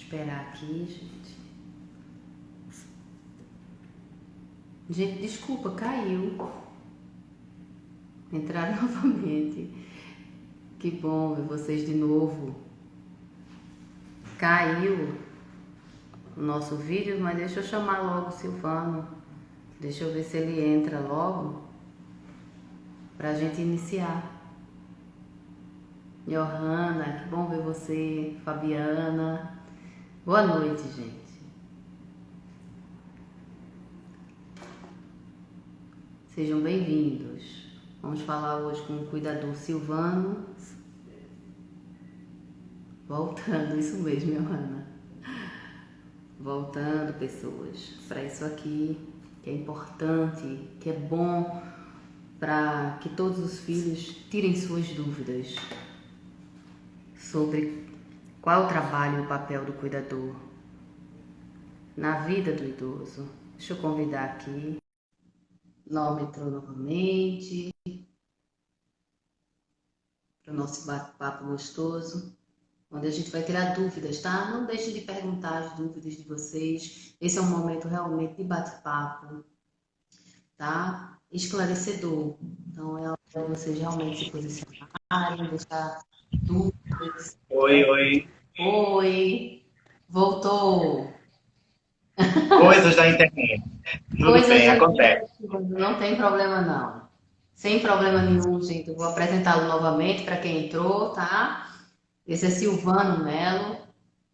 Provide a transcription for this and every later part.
esperar aqui, gente. Gente, desculpa, caiu. Entrar novamente. Que bom ver vocês de novo. Caiu o nosso vídeo, mas deixa eu chamar logo o Silvano. Deixa eu ver se ele entra logo pra gente iniciar. Johanna, que bom ver você. Fabiana. Boa noite, gente. Sejam bem-vindos. Vamos falar hoje com o cuidador Silvano. Voltando, isso mesmo, Johanna. Voltando, pessoas, para isso aqui, que é importante, que é bom para que todos os filhos tirem suas dúvidas sobre qual é o trabalho e o papel do cuidador na vida do idoso. Deixa eu convidar aqui. Norma entrou novamente para o nosso bate-papo gostoso, onde a gente vai tirar dúvidas, tá? Não deixe de perguntar as dúvidas de vocês. Esse é um momento realmente de bate-papo, tá? Esclarecedor. Então é hora de vocês realmente se posicionarem, deixar dúvidas. Oi. Oi! Voltou! Coisas da internet. Tudo Coisas bem, da acontece. internet, não tem problema não. Sem problema nenhum, gente. Eu vou apresentá-lo novamente para quem entrou, tá? Esse é Silvano Melo.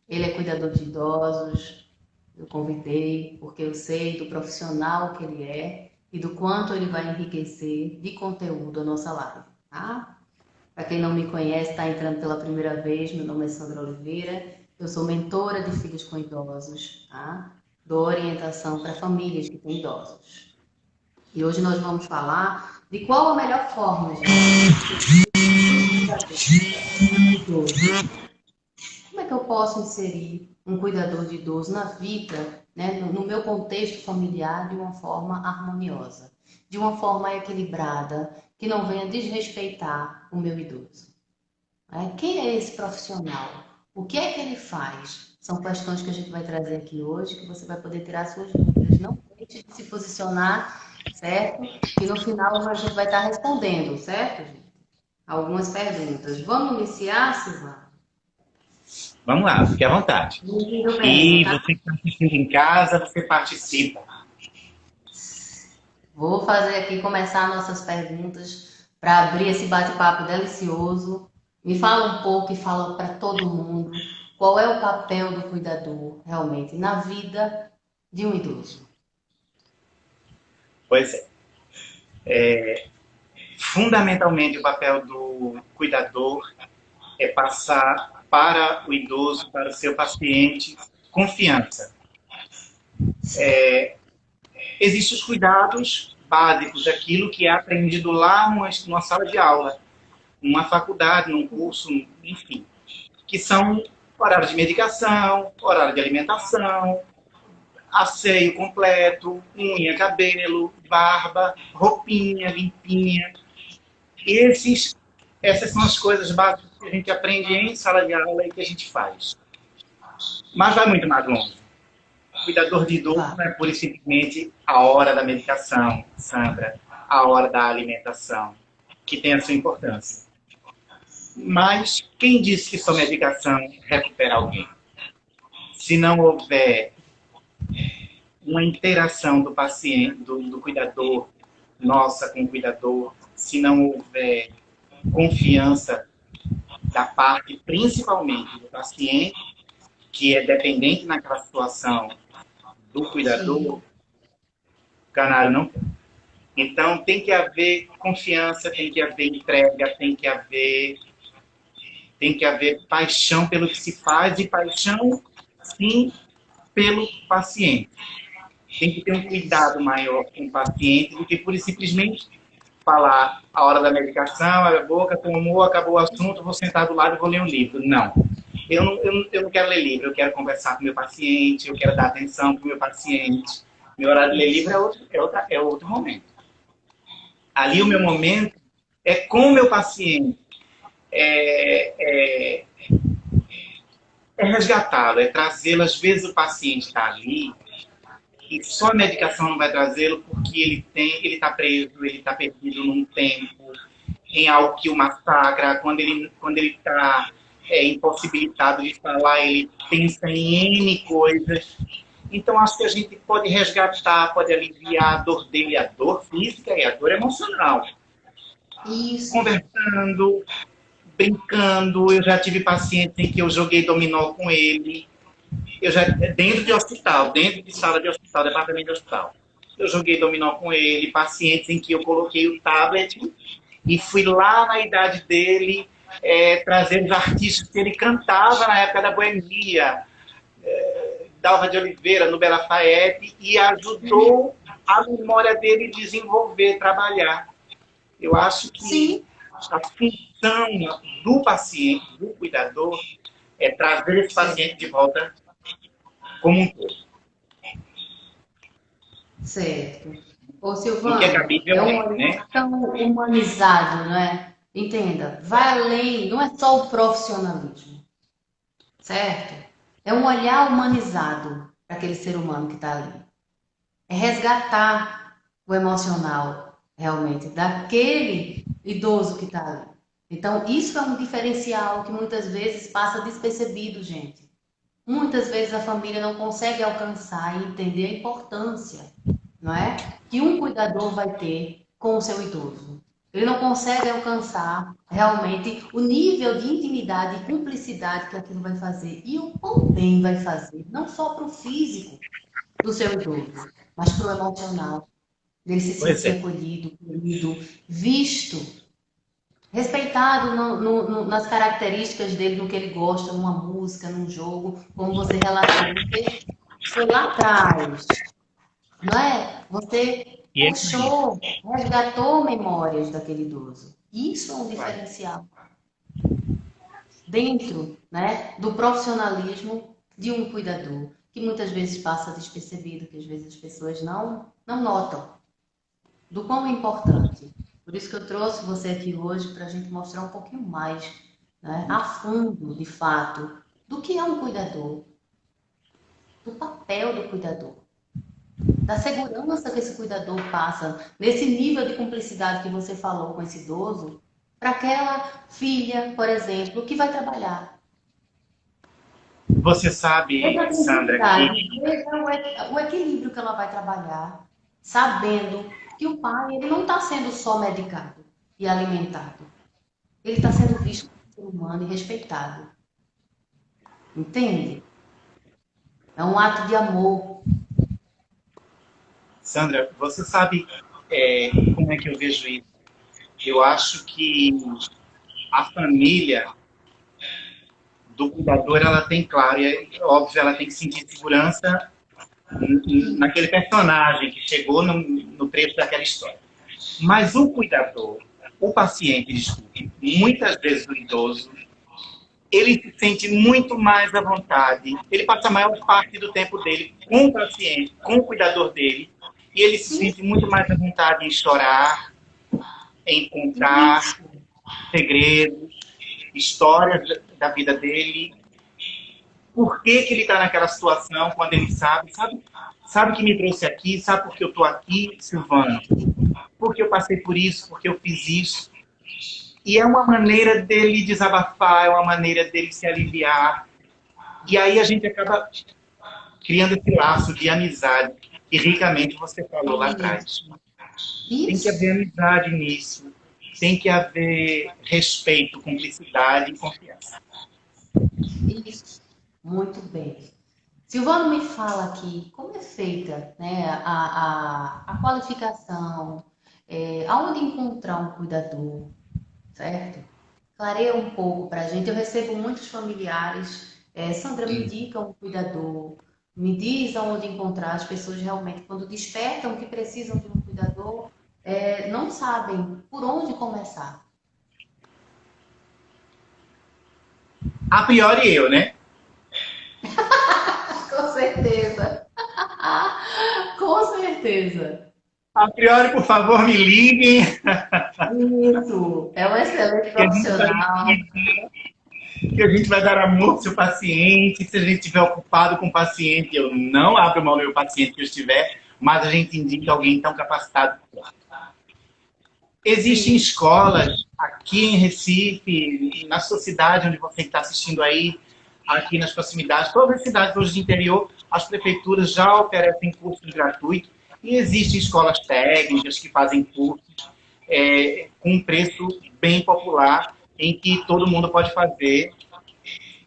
Ele é cuidador de idosos. Eu convidei porque eu sei do profissional que ele é e do quanto ele vai enriquecer de conteúdo a nossa live, tá? Para quem não me conhece, está entrando pela primeira vez, meu nome é Sandra Oliveira. Eu sou mentora de filhos com idosos, tá? Dou orientação para famílias que têm idosos. E hoje nós vamos falar de qual a melhor forma, gente. Como é que eu posso inserir um cuidador de idoso na vida, né, no meu contexto familiar, de uma forma harmoniosa, de uma forma equilibrada, que não venha desrespeitar o meu idoso? Quem é esse profissional? O que é que ele faz? São questões que a gente vai trazer aqui hoje, que você vai poder tirar suas dúvidas. Não deixe de se posicionar, certo? E no final a gente vai estar respondendo, certo, gente? Algumas perguntas. Vamos iniciar, Silvana? Vamos lá, fique à vontade. Muito bem, E tá? você que está assistindo em casa, você participa. Vou fazer aqui, começar nossas perguntas para abrir esse bate-papo delicioso. Me fala um pouco e fala para todo mundo qual é o papel do cuidador realmente na vida de um idoso. Pois é. Fundamentalmente, o papel do cuidador é passar para o idoso, para o seu paciente, confiança. Existem os cuidados básicos, aquilo que é aprendido lá numa sala de aula, numa faculdade, num curso, enfim, que são horário de medicação, horário de alimentação, asseio completo, unha, cabelo, barba, roupinha limpinha. Essas são as coisas básicas que a gente aprende em sala de aula e que a gente faz. Mas vai muito mais longe. O cuidador de idoso não é pura e simplesmente a hora da medicação, Sandra, a hora da alimentação, que tem a sua importância. Mas quem disse que só medicação recupera alguém? Se não houver uma interação do paciente, do cuidador, nossa com o cuidador, se não houver confiança da parte, principalmente do paciente, que é dependente naquela situação do cuidador, o canário não quer. Então, tem que haver confiança, tem que haver entrega, tem que haver paixão pelo que se faz e paixão, sim, pelo paciente. Tem que ter um cuidado maior com o paciente do que pura e simplesmente falar a hora da medicação, abre a boca, tomou, acabou o assunto, vou sentar do lado e vou ler um livro. Não. Eu não quero ler livro, eu quero conversar com o meu paciente, eu quero dar atenção para o meu paciente. Meu horário de ler livro é outro momento. Ali o meu momento é com o meu paciente. É é resgatá-lo, é trazê-lo. Às vezes o paciente está ali e só a medicação não vai trazê-lo porque ele está preso, ele está perdido num tempo, em algo que o massacra. Quando ele está impossibilitado de falar, ele pensa em N coisas. Então, acho que a gente pode resgatar, pode aliviar a dor dele, a dor física e a dor emocional. Isso. Conversando, brincando. Eu já tive pacientes em que eu joguei dominó com ele. Dentro de hospital, dentro de sala de hospital, departamento de hospital. Eu joguei dominó com ele. Pacientes em que eu coloquei o tablet e fui lá na idade dele trazer os artistas que ele cantava na época da boemia. Dalva de Oliveira, Nubia Lafayette, e ajudou a memória dele desenvolver, trabalhar. Eu acho que Sim. a função do paciente, do cuidador, é trazer esse paciente de volta como um todo. Certo. Ô, Silvano, que é cabível, é um olhar né? tão humanizado, não é? Entenda, vai além, não é só o profissionalismo, certo? É um olhar humanizado para aquele ser humano que está ali. É resgatar o emocional, realmente, daquele idoso que está ali. Então, isso é um diferencial que muitas vezes passa despercebido, gente. Muitas vezes a família não consegue alcançar e entender a importância, não é? Que um cuidador vai ter com o seu idoso. Ele não consegue alcançar realmente o nível de intimidade e cumplicidade que aquilo vai fazer. E o quão bem vai fazer, não só para o físico do seu idoso, mas para o emocional. Dele se sentir acolhido, querido, visto, respeitado nas características dele, no que ele gosta, numa música, num jogo, como você relatou. Você foi lá atrás, não é? Você puxou, resgatou memórias daquele idoso. Isso é um diferencial. Dentro, né, do profissionalismo de um cuidador, que muitas vezes passa despercebido, que às vezes as pessoas não notam, do quão é importante. Por isso que eu trouxe você aqui hoje para a gente mostrar um pouquinho mais, né, a fundo, de fato, do que é um cuidador, do papel do cuidador, da segurança que esse cuidador passa, nesse nível de cumplicidade que você falou com esse idoso, para aquela filha, por exemplo, que vai trabalhar. Você sabe, Sandra, que... Veja o equilíbrio que ela vai trabalhar, sabendo que o pai ele não está sendo só medicado e alimentado. Ele está sendo visto como ser humano e respeitado. Entende? É um ato de amor. Sandra, você sabe como é que eu vejo isso? Eu acho que a família do cuidador, ela tem, claro, e é óbvio, ela tem que sentir segurança naquele personagem que chegou no trecho daquela história. Mas o cuidador, o paciente, desculpe, muitas vezes o idoso, ele se sente muito mais à vontade, ele passa a maior parte do tempo dele com o paciente, com o cuidador dele, e ele se sente muito mais à vontade em chorar, em contar segredos, histórias da vida dele. Por que ele está naquela situação quando ele sabe que me trouxe aqui, sabe por que eu estou aqui, Silvano? Porque eu passei por isso, porque eu fiz isso. E é uma maneira dele desabafar, é uma maneira dele se aliviar. E aí a gente acaba criando esse laço de amizade que ricamente você falou lá atrás. Tem que haver amizade nisso. Tem que haver respeito, cumplicidade e confiança. Isso. Muito bem. Silvano, me fala aqui, como é feita, né, a qualificação, aonde encontrar um cuidador, certo? Clareia um pouco para a gente. Eu recebo muitos familiares, Sandra, me indica um cuidador, me diz aonde encontrar. As pessoas realmente, quando despertam que precisam de um cuidador, não sabem por onde começar. A priori eu, né? Com certeza. Com certeza. A priori, por favor, me liguem. Isso. É um excelente profissional. que a gente vai dar amor ao seu paciente. Se a gente estiver ocupado com o paciente, eu não abro mão do meu paciente que eu estiver, mas a gente indica alguém tão capacitado. Existem escolas aqui em Recife, na sua cidade, onde você está assistindo aí, aqui nas proximidades, todas as cidades hoje do interior, as prefeituras já oferecem cursos gratuitos e existem escolas técnicas que fazem cursos com um preço bem popular, em que todo mundo pode fazer.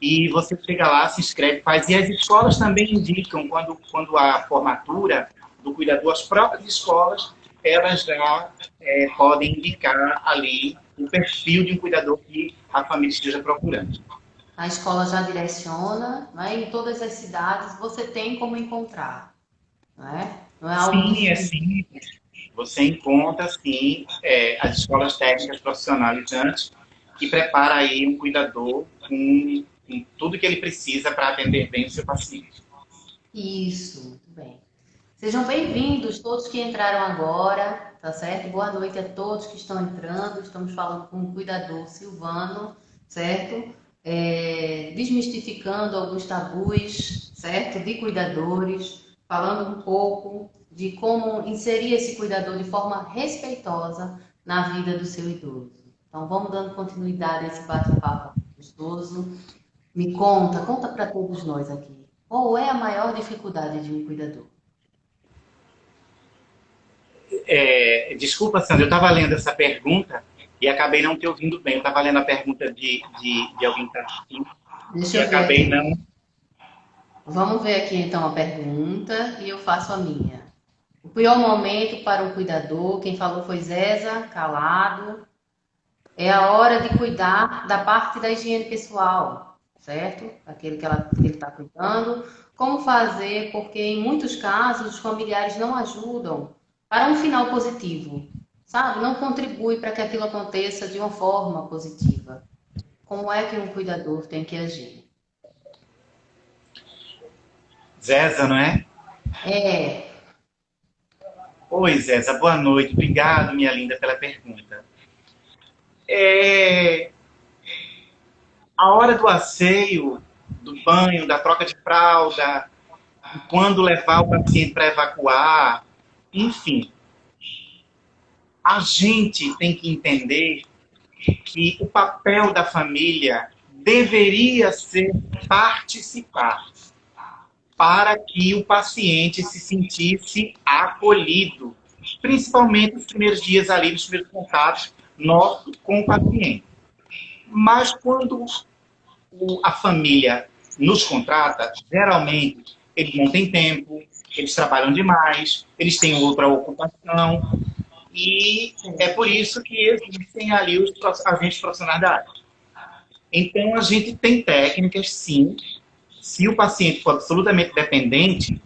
E você chega lá, se inscreve, faz. E as escolas também indicam, quando a formatura do cuidador, as próprias escolas, elas já podem indicar ali o perfil de um cuidador que a família esteja procurando. A escola já direciona, né? Em todas as cidades você tem como encontrar, né? Não é algo Sim, é difícil. simples. Você encontra, sim, as escolas técnicas profissionalizantes que prepara aí um cuidador com tudo que ele precisa para atender bem o seu paciente. Isso, muito bem. Sejam bem-vindos todos que entraram agora, tá certo? Boa noite a todos que estão entrando. Estamos falando com o cuidador Silvano, certo? Desmistificando alguns tabus, certo? De cuidadores, falando um pouco de como inserir esse cuidador de forma respeitosa na vida do seu idoso. Então, vamos dando continuidade a esse bate-papo gostoso. Me conta para todos nós aqui. Qual é a maior dificuldade de um cuidador? Desculpa, Sandra, eu estava lendo essa pergunta e acabei não te ouvindo bem. Eu estava lendo a pergunta de alguém que está assistindo Deixa e eu ver acabei aqui. não... Vamos ver aqui então a pergunta e eu faço a minha. O pior momento para um cuidador, quem falou foi Zéza, calado, é a hora de cuidar da parte da higiene pessoal, certo? Aquele que ele está cuidando. Como fazer, porque em muitos casos os familiares não ajudam para um final positivo, sabe? Não contribui para que aquilo aconteça de uma forma positiva. Como é que um cuidador tem que agir? Zéza, não é? É, Oi, Zéza, boa noite. Obrigado, minha linda, pela pergunta. A hora do asseio, do banho, da troca de fralda, quando levar o paciente para evacuar, enfim, a gente tem que entender que o papel da família deveria ser participar, para que o paciente se sentisse acolhido, principalmente nos primeiros dias ali, nos primeiros contatos nossos com o paciente. Mas quando a família nos contrata, geralmente eles não têm tempo, eles trabalham demais, eles têm outra ocupação, e é por isso que existem ali os agentes profissionais da área. Então, a gente tem técnicas, sim, se o paciente for absolutamente dependente,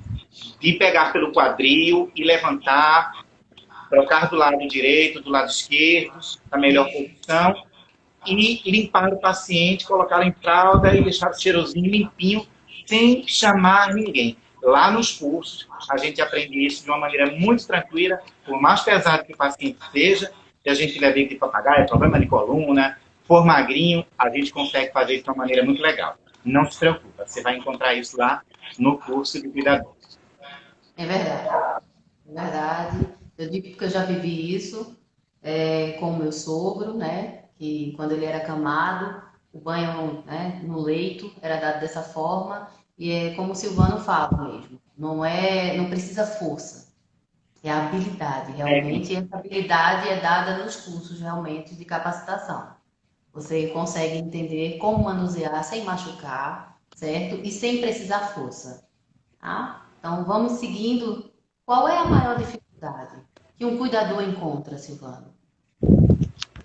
de pegar pelo quadril e levantar, trocar do lado direito, do lado esquerdo, na melhor posição, e limpar o paciente, colocá-lo em fralda e deixar o cheirosinho limpinho, sem chamar ninguém. Lá nos cursos, a gente aprende isso de uma maneira muito tranquila, por mais pesado que o paciente seja, se a gente tiver dente de papagaio, problema de coluna, for magrinho, a gente consegue fazer isso de uma maneira muito legal. Não se preocupa, você vai encontrar isso lá no curso de cuidadores. é verdade. É verdade. Eu digo que eu já vivi isso com o meu sogro, né? Que quando ele era acamado, o banho, né, no leito era dado dessa forma. E é como o Silvano fala mesmo. Não precisa força. É habilidade, realmente. E essa habilidade é dada nos cursos, realmente, de capacitação. Você consegue entender como manusear sem machucar, certo? E sem precisar força, tá? Então, vamos seguindo. Qual é a maior dificuldade que um cuidador encontra, Silvano?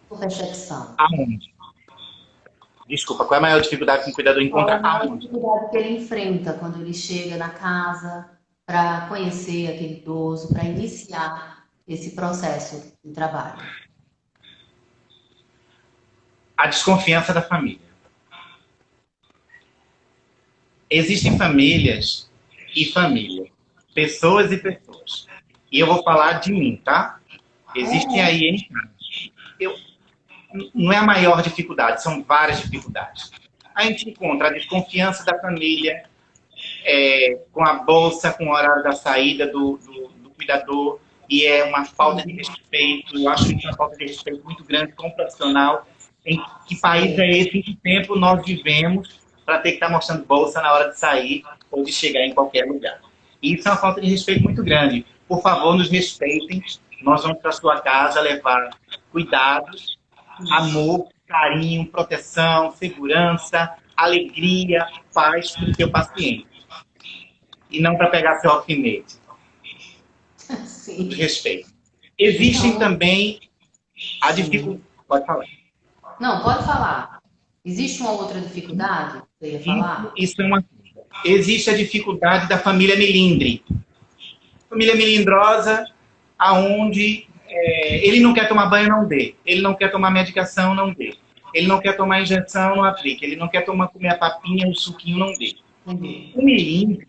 Por percepção. Aonde? Desculpa, qual é a maior dificuldade que um cuidador Qual é encontra? a maior Aonde? dificuldade que ele enfrenta quando ele chega na casa para conhecer aquele idoso, para iniciar esse processo de trabalho? A desconfiança da família. Existem famílias e famílias, pessoas e pessoas. E eu vou falar de mim, tá? Existem aí em casa. Não é a maior dificuldade, são várias dificuldades. a gente encontra a desconfiança da família, com a bolsa, com o horário da saída do cuidador, e é uma falta de respeito. Eu acho isso uma falta de respeito muito grande com o profissional. Em que país é esse? Em que tempo nós vivemos para ter que estar mostrando bolsa na hora de sair ou de chegar em qualquer lugar? E isso é uma falta de respeito muito grande. Por favor, nos respeitem. Nós vamos para a sua casa levar cuidados, amor, carinho, proteção, segurança, alegria, paz para o seu paciente. E não para pegar seu alfinete. Sim. Respeito. Existem também a dificuldade. Pode falar. Não, pode falar. Existe uma outra dificuldade que você ia falar? Isso é uma coisa. Existe a dificuldade da família melindre. Família melindrosa, aonde ele não quer tomar banho, não dê. Ele não quer tomar medicação, não dê. Ele não quer tomar injeção, não aplique. Ele não quer comer a papinha, o suquinho, não dê. O melindre,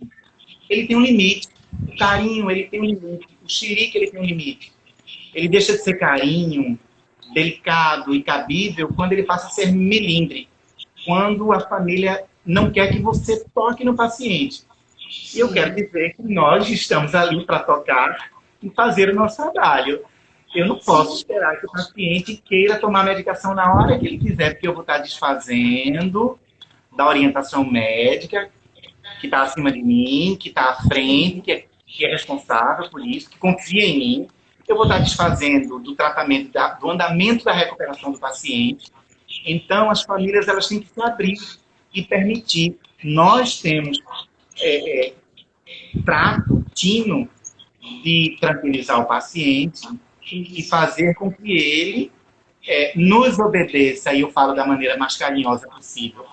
ele tem um limite. O carinho, ele tem um limite. O xerique, ele tem um limite. Ele deixa de ser carinho, delicado e cabível quando ele passa a ser melindre. Quando a família não quer que você toque no paciente. E eu quero dizer que nós estamos ali para tocar e fazer o nosso trabalho. Eu não posso esperar que o paciente queira tomar a medicação na hora que ele quiser, porque eu vou estar desfazendo da orientação médica, que está acima de mim, que está à frente, que é responsável por isso, que confia em mim. Eu vou estar desfazendo do tratamento, do andamento da recuperação do paciente. Então, as famílias elas têm que se abrir e permitir. Nós temos trato, tino, de tranquilizar o paciente e fazer com que ele nos obedeça, e eu falo da maneira mais carinhosa possível,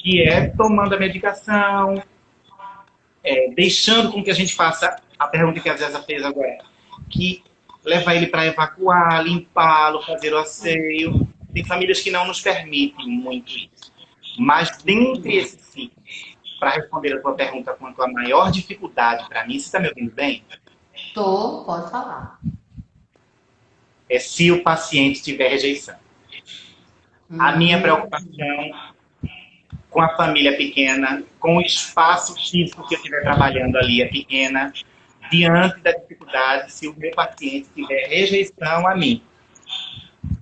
que é tomando a medicação, deixando com que a gente faça a pergunta que a Zéza fez agora, que leva ele para evacuar, limpá-lo, fazer o asseio. Tem famílias que não nos permitem muito isso. Mas dentre esses ciclos, para responder a tua pergunta quanto à maior dificuldade para mim, você está me ouvindo bem? Tô, pode falar. É se o paciente tiver rejeição. A minha preocupação com a família pequena, com o espaço físico que eu estiver trabalhando ali é pequena, diante da dificuldade, se o meu paciente tiver rejeição a mim.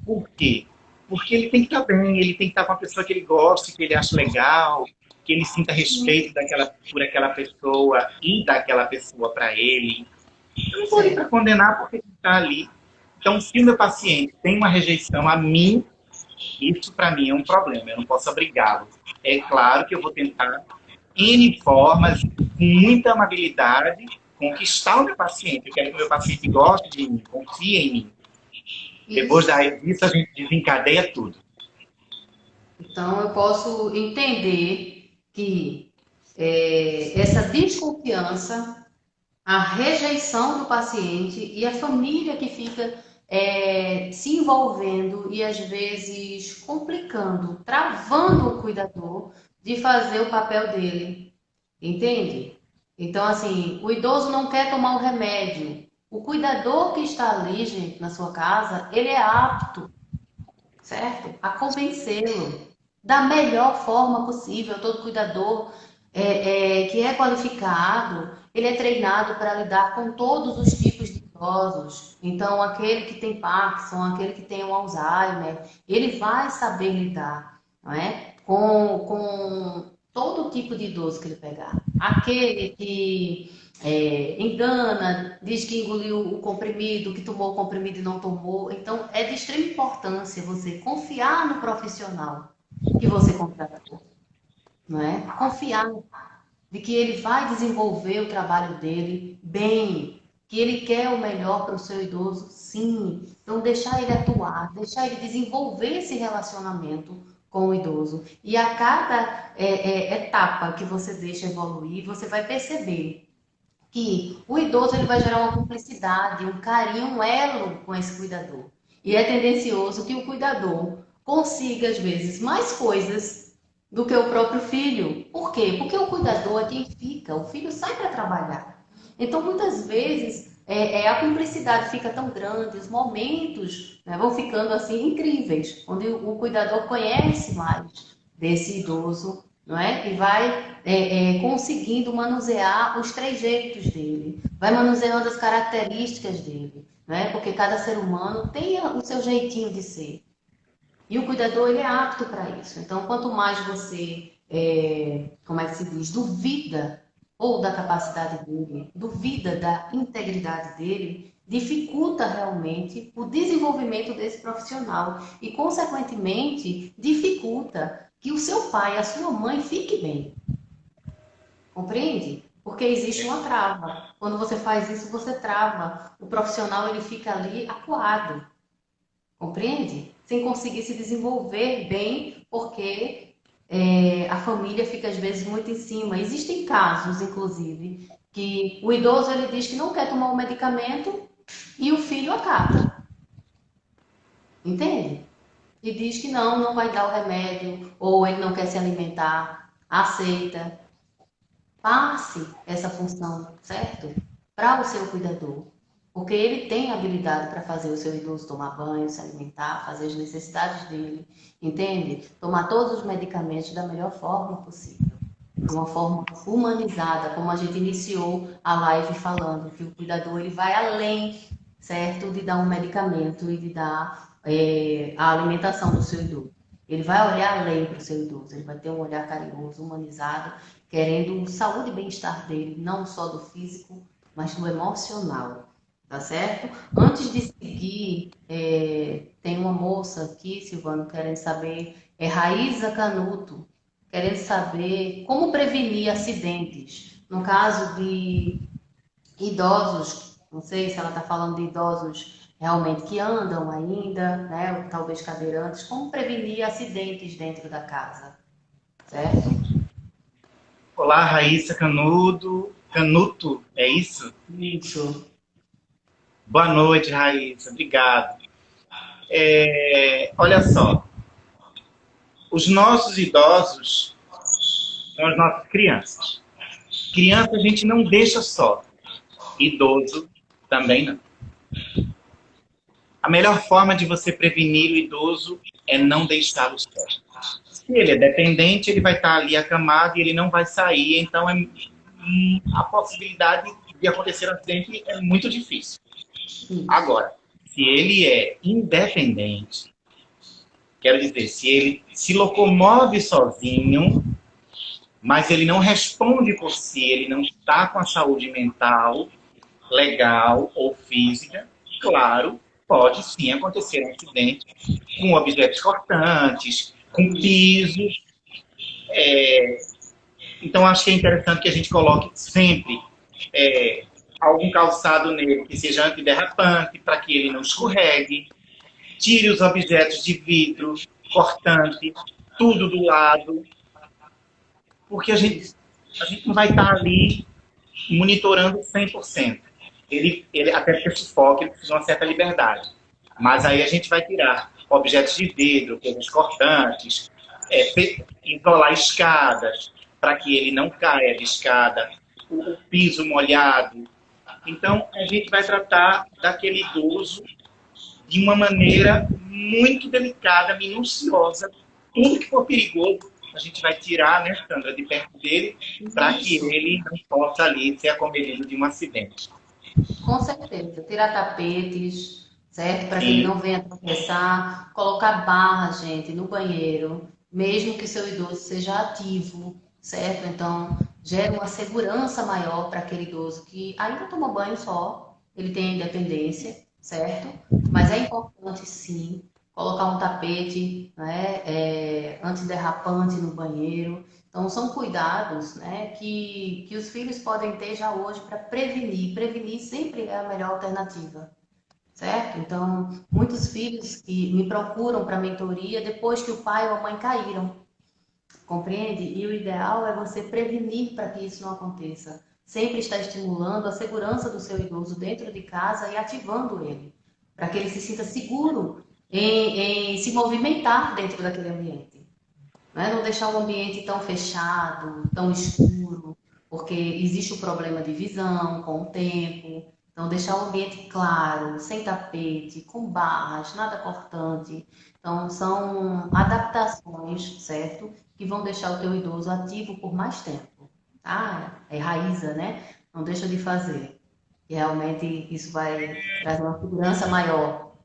Por quê? Porque ele tem que estar bem, ele tem que estar com a pessoa que ele gosta, que ele acha legal, que ele sinta respeito por aquela pessoa e daquela pessoa para ele. Eu não vou ir para condenar porque ele está ali. Então, se o meu paciente tem uma rejeição a mim, isso para mim é um problema, eu não posso obrigá-lo. É claro que eu vou tentar, N formas, com muita amabilidade, conquistar o meu paciente. Eu quero que o meu paciente goste de mim, confie em mim. Depois disso, a gente desencadeia tudo. Então, eu posso entender que essa desconfiança, a rejeição do paciente e a família que fica se envolvendo e, às vezes, complicando, travando o cuidador de fazer o papel dele. Entende? Então, assim, o idoso não quer tomar o remédio. O cuidador que está ali, gente, na sua casa, ele é apto, certo? A convencê-lo da melhor forma possível. Todo cuidador que é qualificado, ele é treinado para lidar com todos os tipos de idosos. Então, aquele que tem Parkinson, aquele que tem o Alzheimer, ele vai saber lidar, não é? Com todo tipo de idoso que ele pegar. Aquele que engana, diz que engoliu o comprimido, que tomou o comprimido e não tomou. Então, é de extrema importância você confiar no profissional que você contratou, não é? Confiar de que ele vai desenvolver o trabalho dele bem, que ele quer o melhor para o seu idoso, sim. Então, deixar ele atuar, deixar ele desenvolver esse relacionamento com o idoso. E a cada etapa que você deixa evoluir, você vai perceber que o idoso ele vai gerar uma cumplicidade, um carinho, um elo com esse cuidador. E é tendencioso que o cuidador consiga, às vezes, mais coisas do que o próprio filho. Por quê? Porque o cuidador é quem fica, o filho sai para trabalhar. Então, muitas vezes, a cumplicidade fica tão grande, os momentos, né, vão ficando assim incríveis, onde o cuidador conhece mais desse idoso, não é? E vai conseguindo manusear os trejeitos dele, vai manuseando as características dele, não é? Porque cada ser humano tem o seu jeitinho de ser. E o cuidador, ele é apto para isso. Então, quanto mais você, como é que se diz, duvida ou da capacidade dele, duvida da integridade dele, dificulta realmente o desenvolvimento desse profissional e, consequentemente, dificulta que o seu pai, a sua mãe fique bem. Compreende? Porque existe uma trava. Quando você faz isso, você trava. O profissional, ele fica ali acuado. Compreende? Sem conseguir se desenvolver bem, porque a família fica às vezes muito em cima. Existem casos, inclusive, que o idoso ele diz que não quer tomar o medicamento e o filho acata. Entende? E diz que não vai dar o remédio, ou ele não quer se alimentar, aceita. Passe essa função, certo? Para o seu cuidador. Porque ele tem habilidade para fazer o seu idoso tomar banho, se alimentar, fazer as necessidades dele, entende? Tomar todos os medicamentos da melhor forma possível. De uma forma humanizada, como a gente iniciou a live falando, que o cuidador ele vai além, certo? De dar um medicamento e de dar a alimentação do seu idoso. Ele vai olhar além para o seu idoso, ele vai ter um olhar carinhoso, humanizado, querendo saúde e bem-estar dele, não só do físico, mas do emocional. Tá certo? Antes de seguir, tem uma moça aqui, Silvano, querendo saber, Raíza Canuto, querendo saber como prevenir acidentes. No caso de idosos, não sei se ela está falando de idosos realmente que andam ainda, né? Ou talvez cadeirantes, como prevenir acidentes dentro da casa, certo? Olá, Raíssa Canuto, é isso? Isso. Boa noite, Raíssa, obrigado. Olha só, os nossos idosos são as nossas crianças. Criança a gente não deixa só, idoso também não. A melhor forma de você prevenir o idoso é não deixá-lo só. Se ele é dependente, ele vai estar ali acamado e ele não vai sair, então a possibilidade de acontecer um acidente é muito difícil. Agora, se ele é independente, quero dizer, se ele se locomove sozinho, mas ele não responde por si, ele não está com a saúde mental, legal ou física, claro, pode sim acontecer um acidente com objetos cortantes, com pisos. Então, acho que é interessante que a gente coloque sempre algum calçado nele que seja antiderrapante, para que ele não escorregue. Tire os objetos de vidro, cortante, tudo do lado, porque a gente não vai estar ali monitorando 100%. Ele até porque sufoca, ele precisa de uma certa liberdade. Mas aí a gente vai tirar objetos de vidro, coisas cortantes, isolar escadas, para que ele não caia de escada, o piso molhado. Então, a gente vai tratar daquele idoso de uma maneira muito delicada, minuciosa. Tudo que for perigoso, a gente vai tirar, né, Sandra, de perto dele, para que ele não possa ali ser acometido de um acidente. Com certeza. Tirar tapetes, certo? Para que ele não venha tropeçar. Colocar barra, gente, no banheiro, mesmo que seu idoso seja ativo, certo? Então, gera uma segurança maior para aquele idoso que ainda toma banho só, ele tem independência, certo? Mas é importante, sim, colocar um tapete, né, antiderrapante no banheiro. Então, são cuidados, né, que os filhos podem ter já hoje para prevenir. Prevenir sempre é a melhor alternativa, certo? Então, muitos filhos que me procuram para mentoria depois que o pai ou a mãe caíram, compreende? E o ideal é você prevenir para que isso não aconteça. Sempre estar estimulando a segurança do seu idoso dentro de casa e ativando ele, para que ele se sinta seguro em se movimentar dentro daquele ambiente. Não deixar um ambiente tão fechado, tão escuro, porque existe o problema de visão com o tempo. Então, deixar o ambiente claro, sem tapete, com barras, nada cortante. Então, são adaptações, certo? que vão deixar o teu idoso ativo por mais tempo. Tá? É raiza, né? Não deixa de fazer. E realmente isso vai trazer uma segurança maior.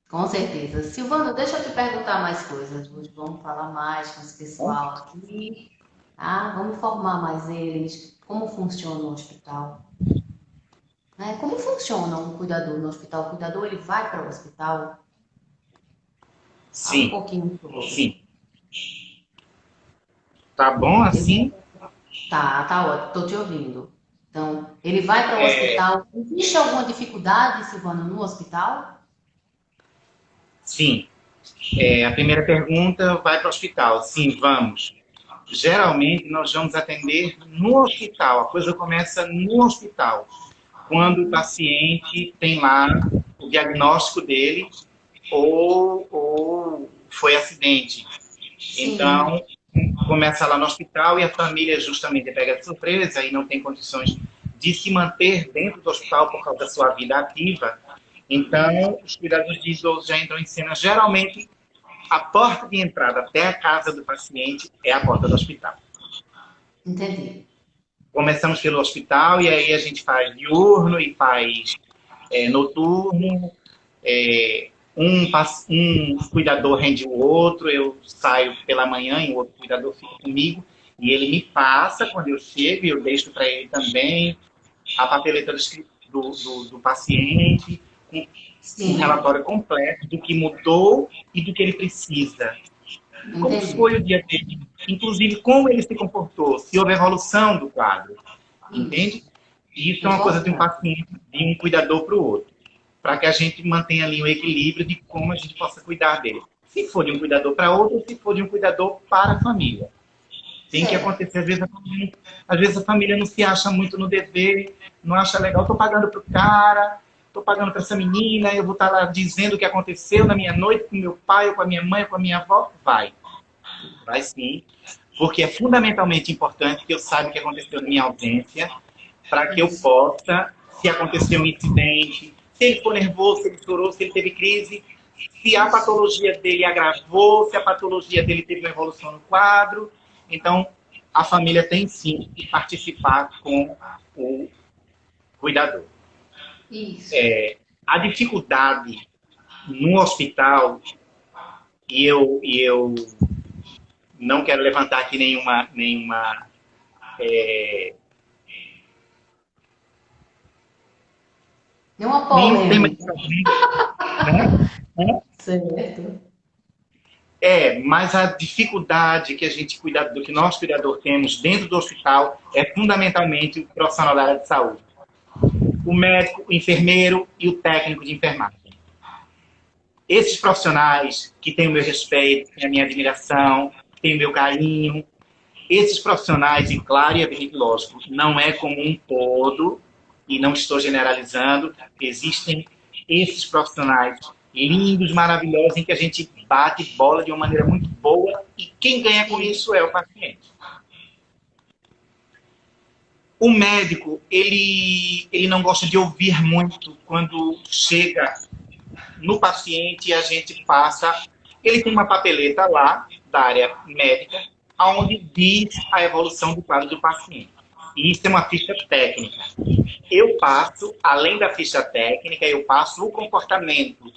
Com certeza. Silvano, deixa eu te perguntar mais coisas. Hoje vamos falar mais com esse pessoal aqui. Tá? Vamos informar mais eles. Como funciona o hospital. Né? Como funciona um cuidador no hospital? O cuidador, ele vai para o hospital? Fala um Sim, pouquinho sobre. sim. Tá bom assim? Tá ótimo, estou te ouvindo. Então, ele vai para o É, hospital. Existe alguma dificuldade, Silvana, no hospital? sim. A primeira pergunta vai para o hospital. Sim, vamos. Geralmente, nós vamos atender no hospital. A coisa começa no hospital. Quando o paciente tem lá o diagnóstico dele ou foi acidente. Sim, Então, começa lá no hospital e a família justamente pega de surpresa e não tem condições de se manter dentro do hospital por causa da sua vida ativa. Então, os cuidados de idosos já entram em cena. Geralmente, a porta de entrada até a casa do paciente é a porta do hospital. entendi. Começamos pelo hospital e aí a gente faz diurno e faz noturno. Um cuidador rende o outro, eu saio pela manhã e o outro cuidador fica comigo e ele me passa quando eu chego e eu deixo para ele também a papeleta do paciente, com um Sim, relatório completo do que mudou e do que ele precisa. Como entendi. foi o dia dele, inclusive como ele se comportou, se houve evolução do quadro, entende? Isso, E isso é uma coisa de um importante. paciente, de um cuidador para o outro, para que a gente mantenha ali o equilíbrio de como a gente possa cuidar dele. Se for de um cuidador para outro, se for de um cuidador para a família. Tem que Certo. acontecer, às vezes a família não se acha muito no dever, não acha legal, estou pagando para o cara, estou pagando para essa menina, eu vou estar lá dizendo o que aconteceu na minha noite com meu pai, ou com a minha mãe, ou com a minha avó. Vai sim, porque é fundamentalmente importante que eu saiba o que aconteceu na minha ausência, para que eu Isso, possa, se acontecer um incidente, se ele for nervoso, se ele chorou, se ele teve crise, se a isso. patologia dele agravou, se a patologia dele teve uma evolução no quadro. Então, a família tem sim que participar com o cuidador. Isso. A dificuldade no hospital, e eu não quero levantar aqui Tem uma nenhum tema de polêmica. problema, né? Certo. Mas a dificuldade que a gente cuida, do que nós cuidador temos dentro do hospital é fundamentalmente o profissional da área de saúde. O médico, o enfermeiro e o técnico de enfermagem. Esses profissionais que têm o meu respeito, têm a minha admiração, têm o meu carinho, esses profissionais, e claro e evidente, lógico, não é como um todo, e não estou generalizando, existem esses profissionais lindos, maravilhosos, em que a gente bate bola de uma maneira muito boa, e quem ganha com Sim. isso é o paciente. O médico, ele não gosta de ouvir muito quando chega no paciente e a gente passa. Ele tem uma papeleta lá da área médica, onde diz a evolução do quadro do paciente. E isso é uma ficha técnica. Eu passo, além da ficha técnica, eu passo o comportamento.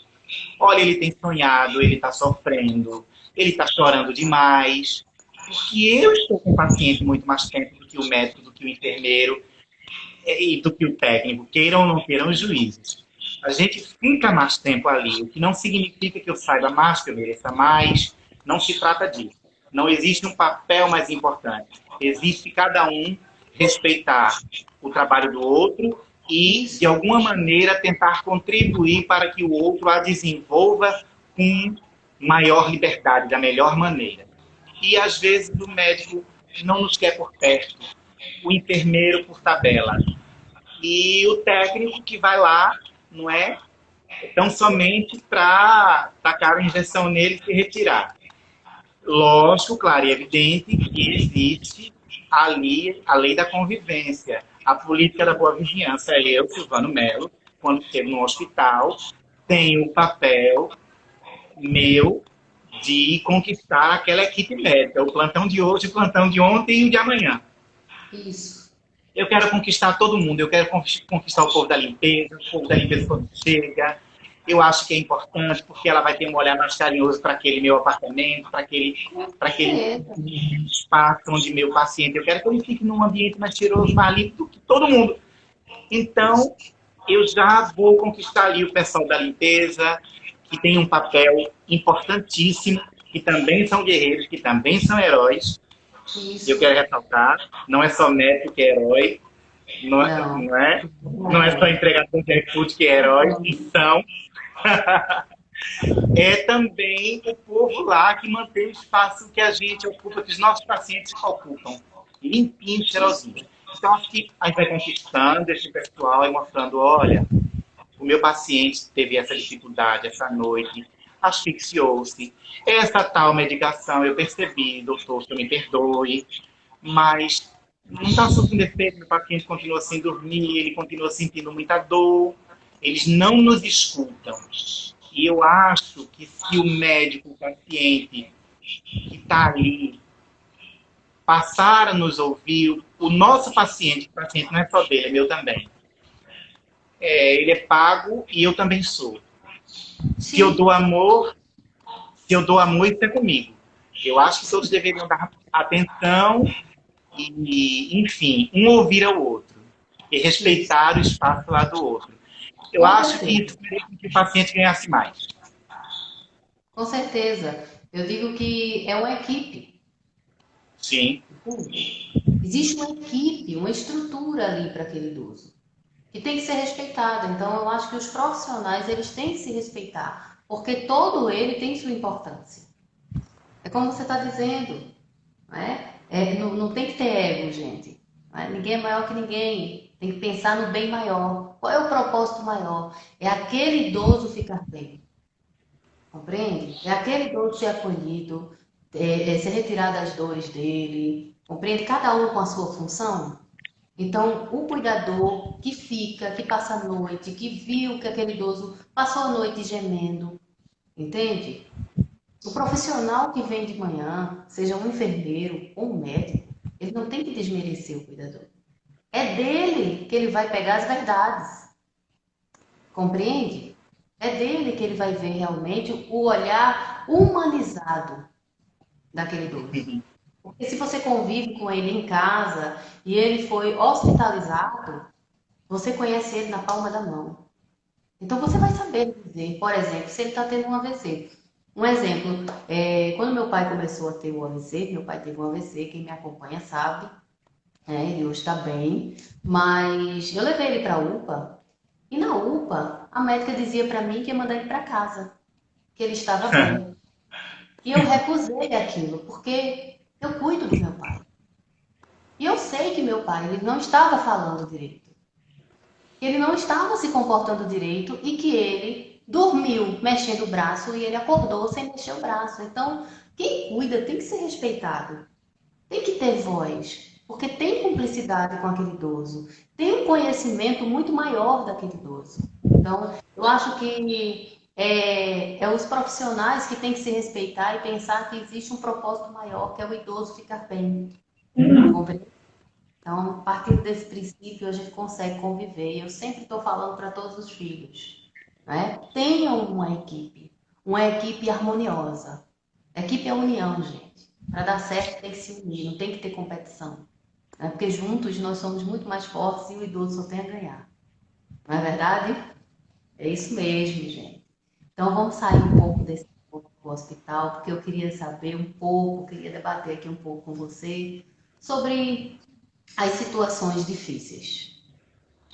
Olha, ele tem sonhado, ele está sofrendo, ele está chorando demais. Porque eu estou com o paciente muito mais tempo do que o médico, do que o enfermeiro e do que o técnico, queiram ou não queiram os juízes. A gente fica mais tempo ali, o que não significa que eu saiba mais, que eu mereça mais. Não se trata disso. Não existe um papel mais importante. Existe cada um respeitar o trabalho do outro e, de Isso. alguma maneira, tentar contribuir para que o outro a desenvolva com maior liberdade, da melhor maneira. E, às vezes, o médico não nos quer por perto, o enfermeiro por tabela, e o técnico que vai lá, não é? Tão somente para tacar a injeção nele e se retirar. Lógico, claro e evidente que existe ali a lei da convivência, a política da boa vizinhança. Eu, Silvano Melo, quando chego no hospital, tenho o papel meu de conquistar aquela equipe médica, o plantão de hoje, o plantão de ontem e o de amanhã. Isso. Eu quero conquistar todo mundo, eu quero conquistar o povo da limpeza, o povo da limpeza quando chega. Eu acho que é importante, porque ela vai ter um olhar mais carinhoso para aquele meu apartamento, para aquele espaço onde meu paciente. Eu quero que ele fique num ambiente mais cheiroso, mais limpo do que todo mundo. Então, eu já vou conquistar ali o pessoal da limpeza, que tem um papel importantíssimo, que também são guerreiros, que também são heróis. Isso. Eu quero ressaltar, não é só médico que é herói, não é só entregador de iFood que é herói, que são. É também o povo lá que mantém o espaço que a gente ocupa, que os nossos pacientes ocupam. Limpinho, cheirosinho. Então, acho que a gente vai conquistando esse pessoal e mostrando, olha, o meu paciente teve essa dificuldade essa noite, asfixiou-se, essa tal medicação eu percebi, doutor, se eu me perdoe, mas não está surtindo efeito, meu paciente continua sem dormir, ele continua sentindo muita dor, eles não nos escutam. E eu acho que se o médico, o paciente que está ali, passar a nos ouvir, o nosso paciente, o paciente não é só dele, é meu também. Ele é pago e eu também sou. Se eu dou amor, isso é comigo. Eu acho que todos deveriam dar atenção e, enfim, um ouvir ao outro e respeitar o espaço lá do outro. Eu acho que isso faria com que o paciente ganhasse mais. Com certeza. Eu digo que é uma equipe. Sim. Existe uma equipe, uma estrutura ali para aquele idoso, que tem que ser respeitada. Então, eu acho que os profissionais, eles têm que se respeitar, porque todo ele tem sua importância. É como você está dizendo, né? Não tem que ter ego, gente. Né? Ninguém é maior que ninguém. Tem que pensar no bem maior. Qual é o propósito maior? É aquele idoso ficar bem. Compreende? É aquele idoso ser acolhido, ser retirado das dores dele. Compreende? Cada um com a sua função. Então, o cuidador que fica, que passa a noite, que viu que aquele idoso passou a noite gemendo, entende? O profissional que vem de manhã, seja um enfermeiro ou um médico, ele não tem que desmerecer o cuidador. É dele que ele vai pegar as verdades. Compreende? É dele que ele vai ver realmente o olhar humanizado daquele idoso. Porque se você convive com ele em casa e ele foi hospitalizado, você conhece ele na palma da mão. Então você vai saber dizer, por exemplo, se ele está tendo um AVC. Um exemplo, quando meu pai começou a ter o AVC, meu pai teve um AVC, quem me acompanha sabe, ele hoje está bem, mas eu levei ele para a UPA e na UPA a médica dizia para mim que ia mandar ele para casa, que ele estava bem. E eu recusei aquilo, porque eu cuido do meu pai. E eu sei que meu pai ele não estava falando direito. Ele não estava se comportando direito e que ele dormiu mexendo o braço e ele acordou sem mexer o braço. Então, quem cuida tem que ser respeitado. Tem que ter voz, porque tem cumplicidade com aquele idoso. Tem um conhecimento muito maior daquele idoso. Então, eu acho que é os profissionais que têm que se respeitar e pensar que existe um propósito maior, que é o idoso ficar bem. Compreende? Então, a partir desse princípio, a gente consegue conviver. Eu sempre estou falando para todos os filhos, né? Tenham uma equipe harmoniosa. Equipe é união, gente. Para dar certo, tem que se unir, não tem que ter competição. Né? Porque juntos nós somos muito mais fortes e o idoso só tem a ganhar. Não é verdade? É isso mesmo, gente. Então, vamos sair um pouco desse hospital, porque eu queria saber um pouco, queria debater aqui um pouco com você sobre as situações difíceis,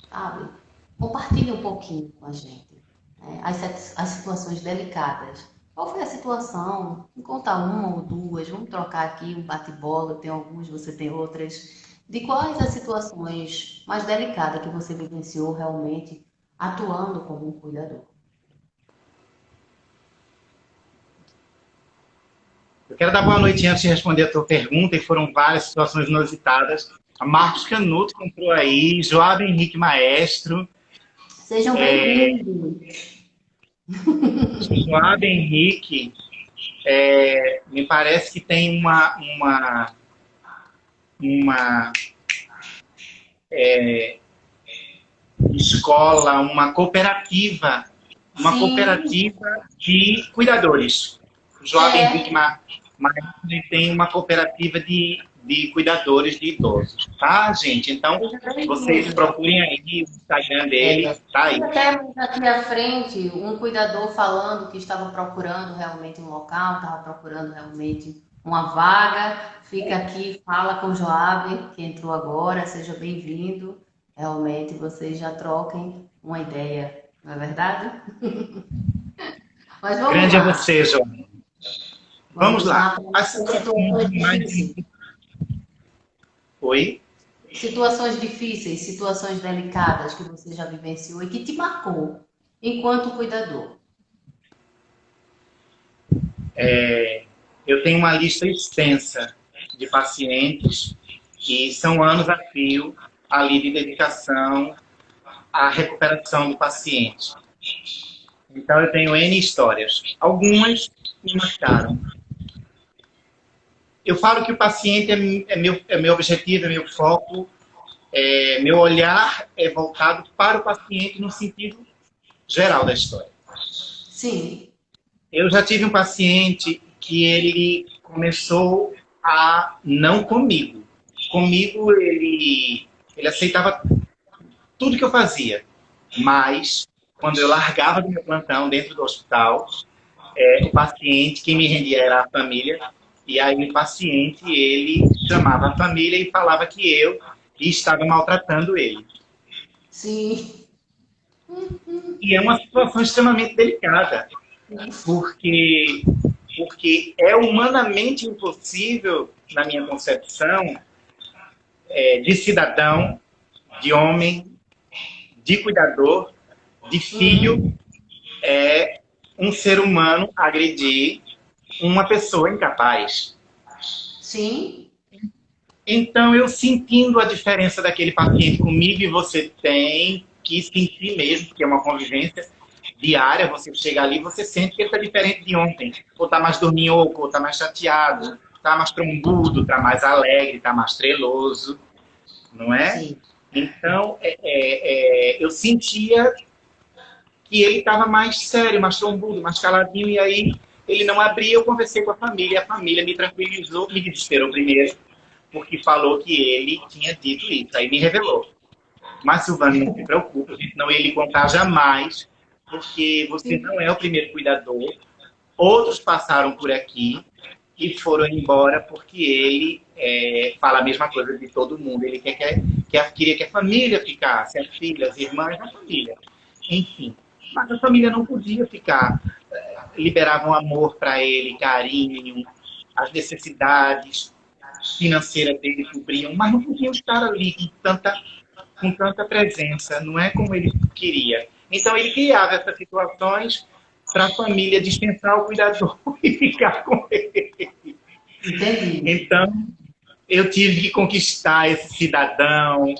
sabe? Compartilhe um pouquinho com a gente, né? As situações delicadas. Qual foi a situação? Me conta uma ou duas, vamos trocar aqui um bate-bola, eu tenho alguns, você tem outras. De quais as situações mais delicadas que você vivenciou realmente atuando como um cuidador? Eu quero dar boa noite antes de responder a tua pergunta, e foram várias situações inusitadas. A Marcos Canuto que entrou aí, Joab Henrique Maestro. Sejam bem-vindos. Joab Henrique me parece que tem uma escola, uma Sim, cooperativa de cuidadores. O Joab é. Henrique Martins tem uma cooperativa de cuidadores de idosos, tá, gente? Então, Seja vocês bem-vindo. procurem aí o Instagram dele, tá aí. Nós temos aqui à frente um cuidador falando que estava procurando realmente um local, estava procurando realmente uma vaga. Fica aqui, fala com o Joab, que entrou agora, seja bem-vindo. Realmente vocês já troquem uma ideia, não é verdade? Mas vamos Grande a lá, você, João. Vamos vamos lá. lá para As as situações situações mais... difíceis. Oi? Situações difíceis, situações delicadas que você já vivenciou e que te marcou enquanto cuidador. Eu tenho uma lista extensa de pacientes que são anos a fio ali de dedicação à recuperação do paciente. Então, eu tenho N histórias. Algumas me marcaram. Eu falo que o paciente é meu objetivo, é meu foco, meu olhar é voltado para o paciente no sentido geral da história. Sim. Eu já tive um paciente que ele começou a não comigo. Comigo ele aceitava tudo que eu fazia, mas quando eu largava do meu plantão dentro do hospital, o paciente, quem me rendia era a família, e aí o paciente, ele chamava a família e falava que eu estava maltratando ele. Sim, E é uma situação extremamente delicada, porque, porque é humanamente impossível, na minha concepção, de cidadão, de homem, de cuidador, de filho, um ser humano agredir uma pessoa incapaz. sim, Então, eu sentindo a diferença daquele paciente comigo, e você tem que sentir mesmo, porque é uma convivência diária, você chega ali, você sente que ele está diferente de ontem. Ou está mais dorminhoco, ou está mais chateado, está mais trombudo, está mais alegre, está mais treloso, não é? sim. Então, eu sentia que ele estava mais sério, mais trombudo, mais caladinho, e aí ele não abria, eu conversei com a família me tranquilizou, me desesperou primeiro, porque falou que ele tinha dito isso, aí me revelou. Mas, Silvano, não se preocupe, a gente não ia lhe contar jamais, porque você não é o primeiro cuidador, outros passaram por aqui e foram embora porque ele fala a mesma coisa de todo mundo, ele queria que a família ficasse, as filhas, as irmãs da família, enfim. Mas a família não podia ficar, liberavam amor para ele, carinho, as necessidades financeiras dele cobriam, mas não podiam estar ali com tanta presença, não é como ele queria. Então ele criava essas situações para a família dispensar o cuidador e ficar com ele. Entendi. Então eu tive que conquistar esse cidadão.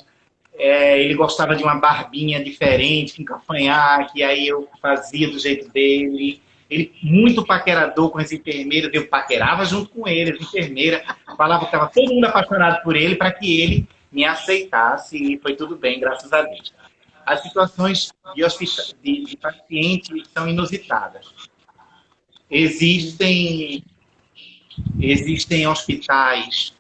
Ele gostava de uma barbinha diferente, com cavanhaque, aí eu fazia do jeito dele. Ele muito paquerador com as enfermeiras, eu paquerava junto com ele, as enfermeiras, falava que estava todo mundo apaixonado por ele para que ele me aceitasse e foi tudo bem, graças a Deus. As situações de paciente são inusitadas. Existem, existem hospitais,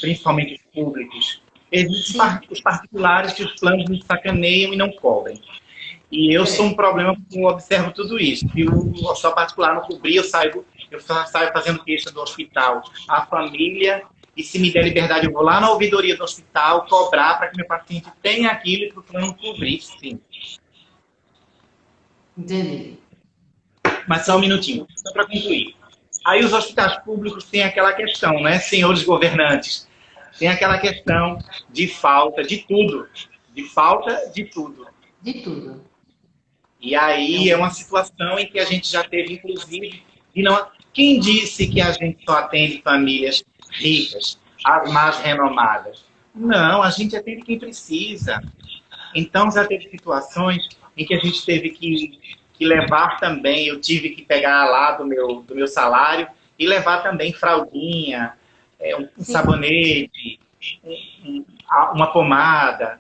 principalmente os públicos, existem Sim, os particulares que os planos me sacaneiam e não cobrem. E eu sou um problema porque eu observo tudo isso. Se o hospital particular não cobrir, eu saio fazendo queixa do hospital à família, e se me der liberdade, eu vou lá na ouvidoria do hospital cobrar para que meu paciente tenha aquilo e para o plano cobrir, sim. entendi. Mas só um minutinho, só para concluir. Aí os hospitais públicos têm aquela questão, né, senhores governantes? Tem aquela questão de falta de tudo. De falta de tudo. De tudo. E aí é uma situação em que a gente já teve, inclusive, e não, quem disse que a gente só atende famílias ricas, as mais renomadas? Não, a gente atende quem precisa. Então já teve situações em que a gente teve que que levar também, eu tive que pegar lá do meu salário e levar também fraldinha, um Sim, sabonete, uma pomada,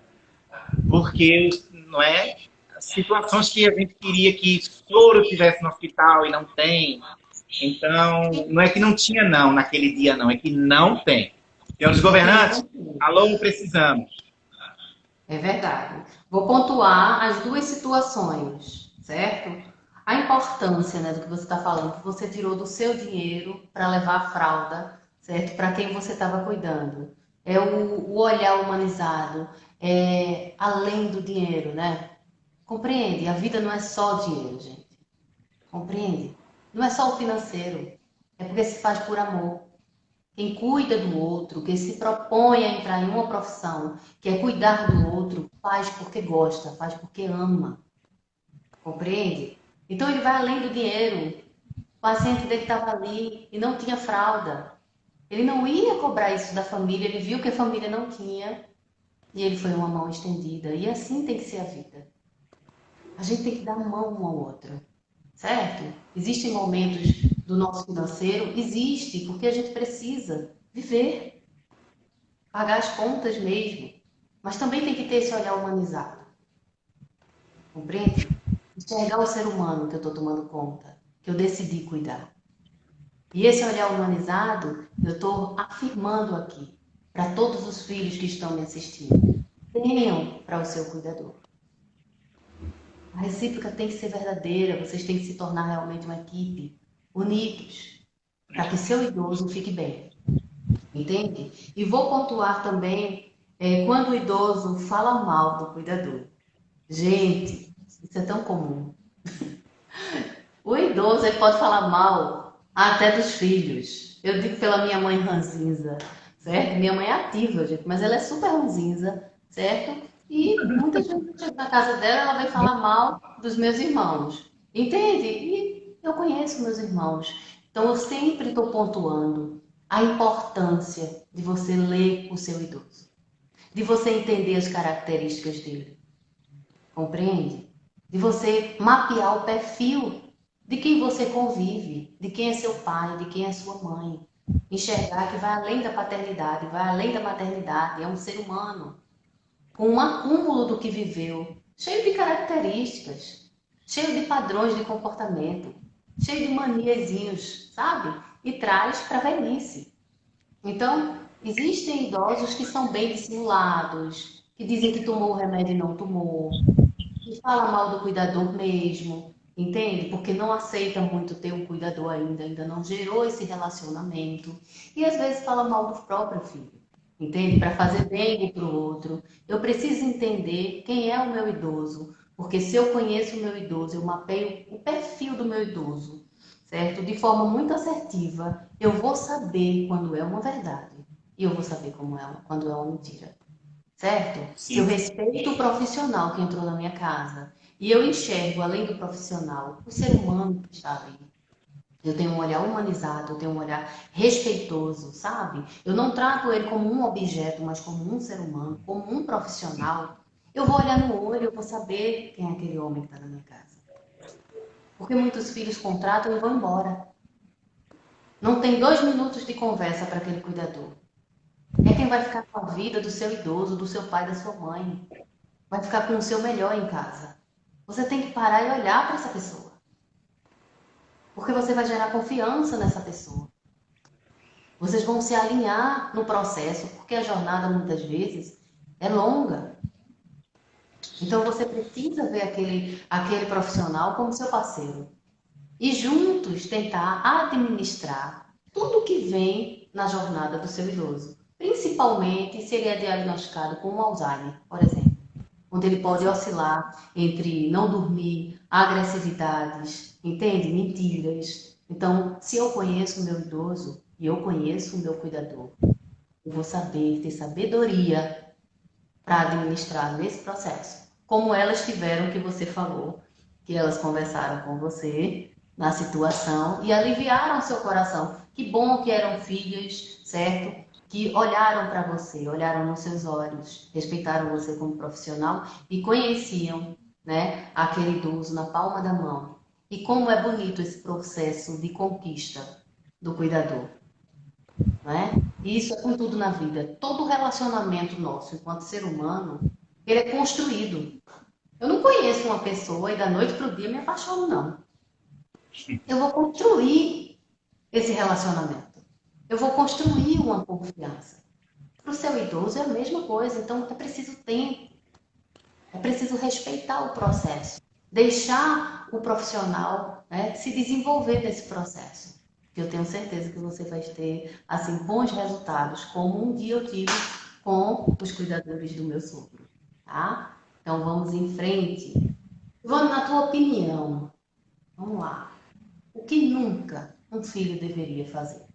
porque não é situações que a gente queria que soro tivesse no hospital e não tem. Então, não é que não tinha não naquele dia não, é que não tem. Senhores naquele governantes, momento. alô, precisamos. É verdade. Vou pontuar as duas situações, certo? A importância, né, do que você está falando, que você tirou do seu dinheiro para levar a fralda, certo? Para quem você estava cuidando. É o olhar humanizado, é além do dinheiro, né? Compreende? A vida não é só dinheiro, gente. Compreende? Não é só o financeiro. É porque se faz por amor. Quem cuida do outro, quem se propõe a entrar em uma profissão, que é cuidar do outro, faz porque gosta, faz porque ama. Compreende? Então ele vai além do dinheiro. O paciente dele estava ali e não tinha fralda. Ele não ia cobrar isso da família, ele viu que a família não tinha e ele foi uma mão estendida. E assim tem que ser a vida. A gente tem que dar mão um ao outro, certo? Existem momentos do nosso financeiro, existe, porque a gente precisa viver, pagar as contas mesmo, mas também tem que ter esse olhar humanizado, compreende? Enxergar o ser humano que eu estou tomando conta, que eu decidi cuidar. E esse olhar humanizado, eu estou afirmando aqui, para todos os filhos que estão me assistindo, tenham para o seu cuidador. A recíproca tem que ser verdadeira, vocês têm que se tornar realmente uma equipe, unidos, para que seu idoso fique bem, entende? E vou pontuar também quando o idoso fala mal do cuidador. Gente, isso é tão comum. O idoso ele pode falar mal até dos filhos. Eu digo pela minha mãe ranzinza, certo? Minha mãe é ativa, gente, mas ela é super ranzinza, certo? E muitas vezes eu chego na casa dela, ela vem falar mal dos meus irmãos, entende? E eu conheço meus irmãos. Então eu sempre estou pontuando a importância de você ler o seu idoso, de você entender as características dele. Compreende? De você mapear o perfil de quem você convive, de quem é seu pai, de quem é sua mãe. Enxergar que vai além da paternidade, vai além da maternidade, é um ser humano, com um acúmulo do que viveu, cheio de características, cheio de padrões de comportamento, cheio de maniezinhos, sabe? E traz para a velhice. Então, existem idosos que são bem dissimulados, que dizem que tomou o remédio e não tomou, e fala mal do cuidador mesmo, entende? Porque não aceita muito ter um cuidador ainda, ainda não gerou esse relacionamento. E às vezes fala mal do próprio filho, entende? Para fazer bem para o outro. Eu preciso entender quem é o meu idoso, porque se eu conheço o meu idoso, eu mapeio o perfil do meu idoso, certo? De forma muito assertiva, eu vou saber quando é uma verdade e eu vou saber quando é uma mentira. Certo? Se eu Sim. respeito o profissional que entrou na minha casa e eu enxergo, além do profissional, o ser humano que está ali. Eu tenho um olhar humanizado, eu tenho um olhar respeitoso, sabe? Eu não trato ele como um objeto, mas como um ser humano, como um profissional. Eu vou olhar no olho, eu vou saber quem é aquele homem que está na minha casa. Porque muitos filhos contratam e vão embora. Não tem 2 minutos de conversa para aquele cuidador. É quem vai ficar com a vida do seu idoso, do seu pai, da sua mãe. Vai ficar com o seu melhor em casa. Você tem que parar e olhar para essa pessoa. Porque você vai gerar confiança nessa pessoa. Vocês vão se alinhar no processo, porque a jornada muitas vezes é longa. Então você precisa ver aquele profissional como seu parceiro. E juntos tentar administrar tudo que vem na jornada do seu idoso. Principalmente se ele é diagnosticado com um Alzheimer, por exemplo, onde ele pode oscilar entre não dormir, agressividades, entende? Mentiras. Então, se eu conheço o meu idoso e eu conheço o meu cuidador, eu vou saber ter sabedoria para administrar nesse processo. Como elas tiveram que você falou, que elas conversaram com você na situação e aliviaram seu coração. Que bom que eram filhas, certo? Que olharam para você, olharam nos seus olhos, respeitaram você como profissional e conheciam né, aquele idoso na palma da mão. E como é bonito esse processo de conquista do cuidador, né? E isso é com tudo na vida. Todo relacionamento nosso, enquanto ser humano, ele é construído. Eu não conheço uma pessoa e da noite para o dia me apaixono, não. Eu vou construir esse relacionamento. Eu vou construir uma confiança. Para o seu idoso é a mesma coisa, então é preciso tempo, é preciso respeitar o processo, deixar o profissional, né, se desenvolver nesse processo. Eu tenho certeza que você vai ter assim bons resultados, como um dia eu tive com os cuidadores do meu sogro, tá? Então vamos em frente. Ivone, na tua opinião, vamos lá. O que nunca um filho deveria fazer?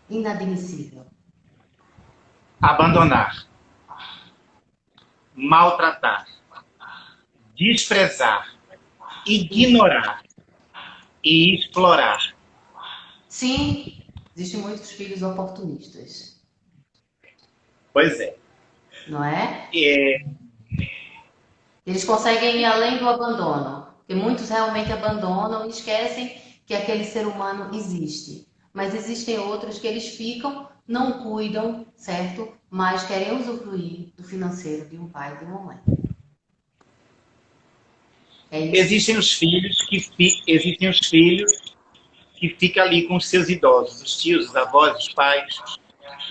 Inadmissível. Abandonar, maltratar, desprezar, ignorar e explorar. Sim, existem muitos filhos oportunistas, Pois é. não é? É, Eles conseguem ir além do abandono, porque muitos realmente abandonam e esquecem que aquele ser humano existe. Mas existem outros que eles ficam, não cuidam, certo? Mas querem usufruir do financeiro de um pai e de uma mãe. É isso. existem os filhos que ficam ali com os seus idosos, os tios, os avós, os pais.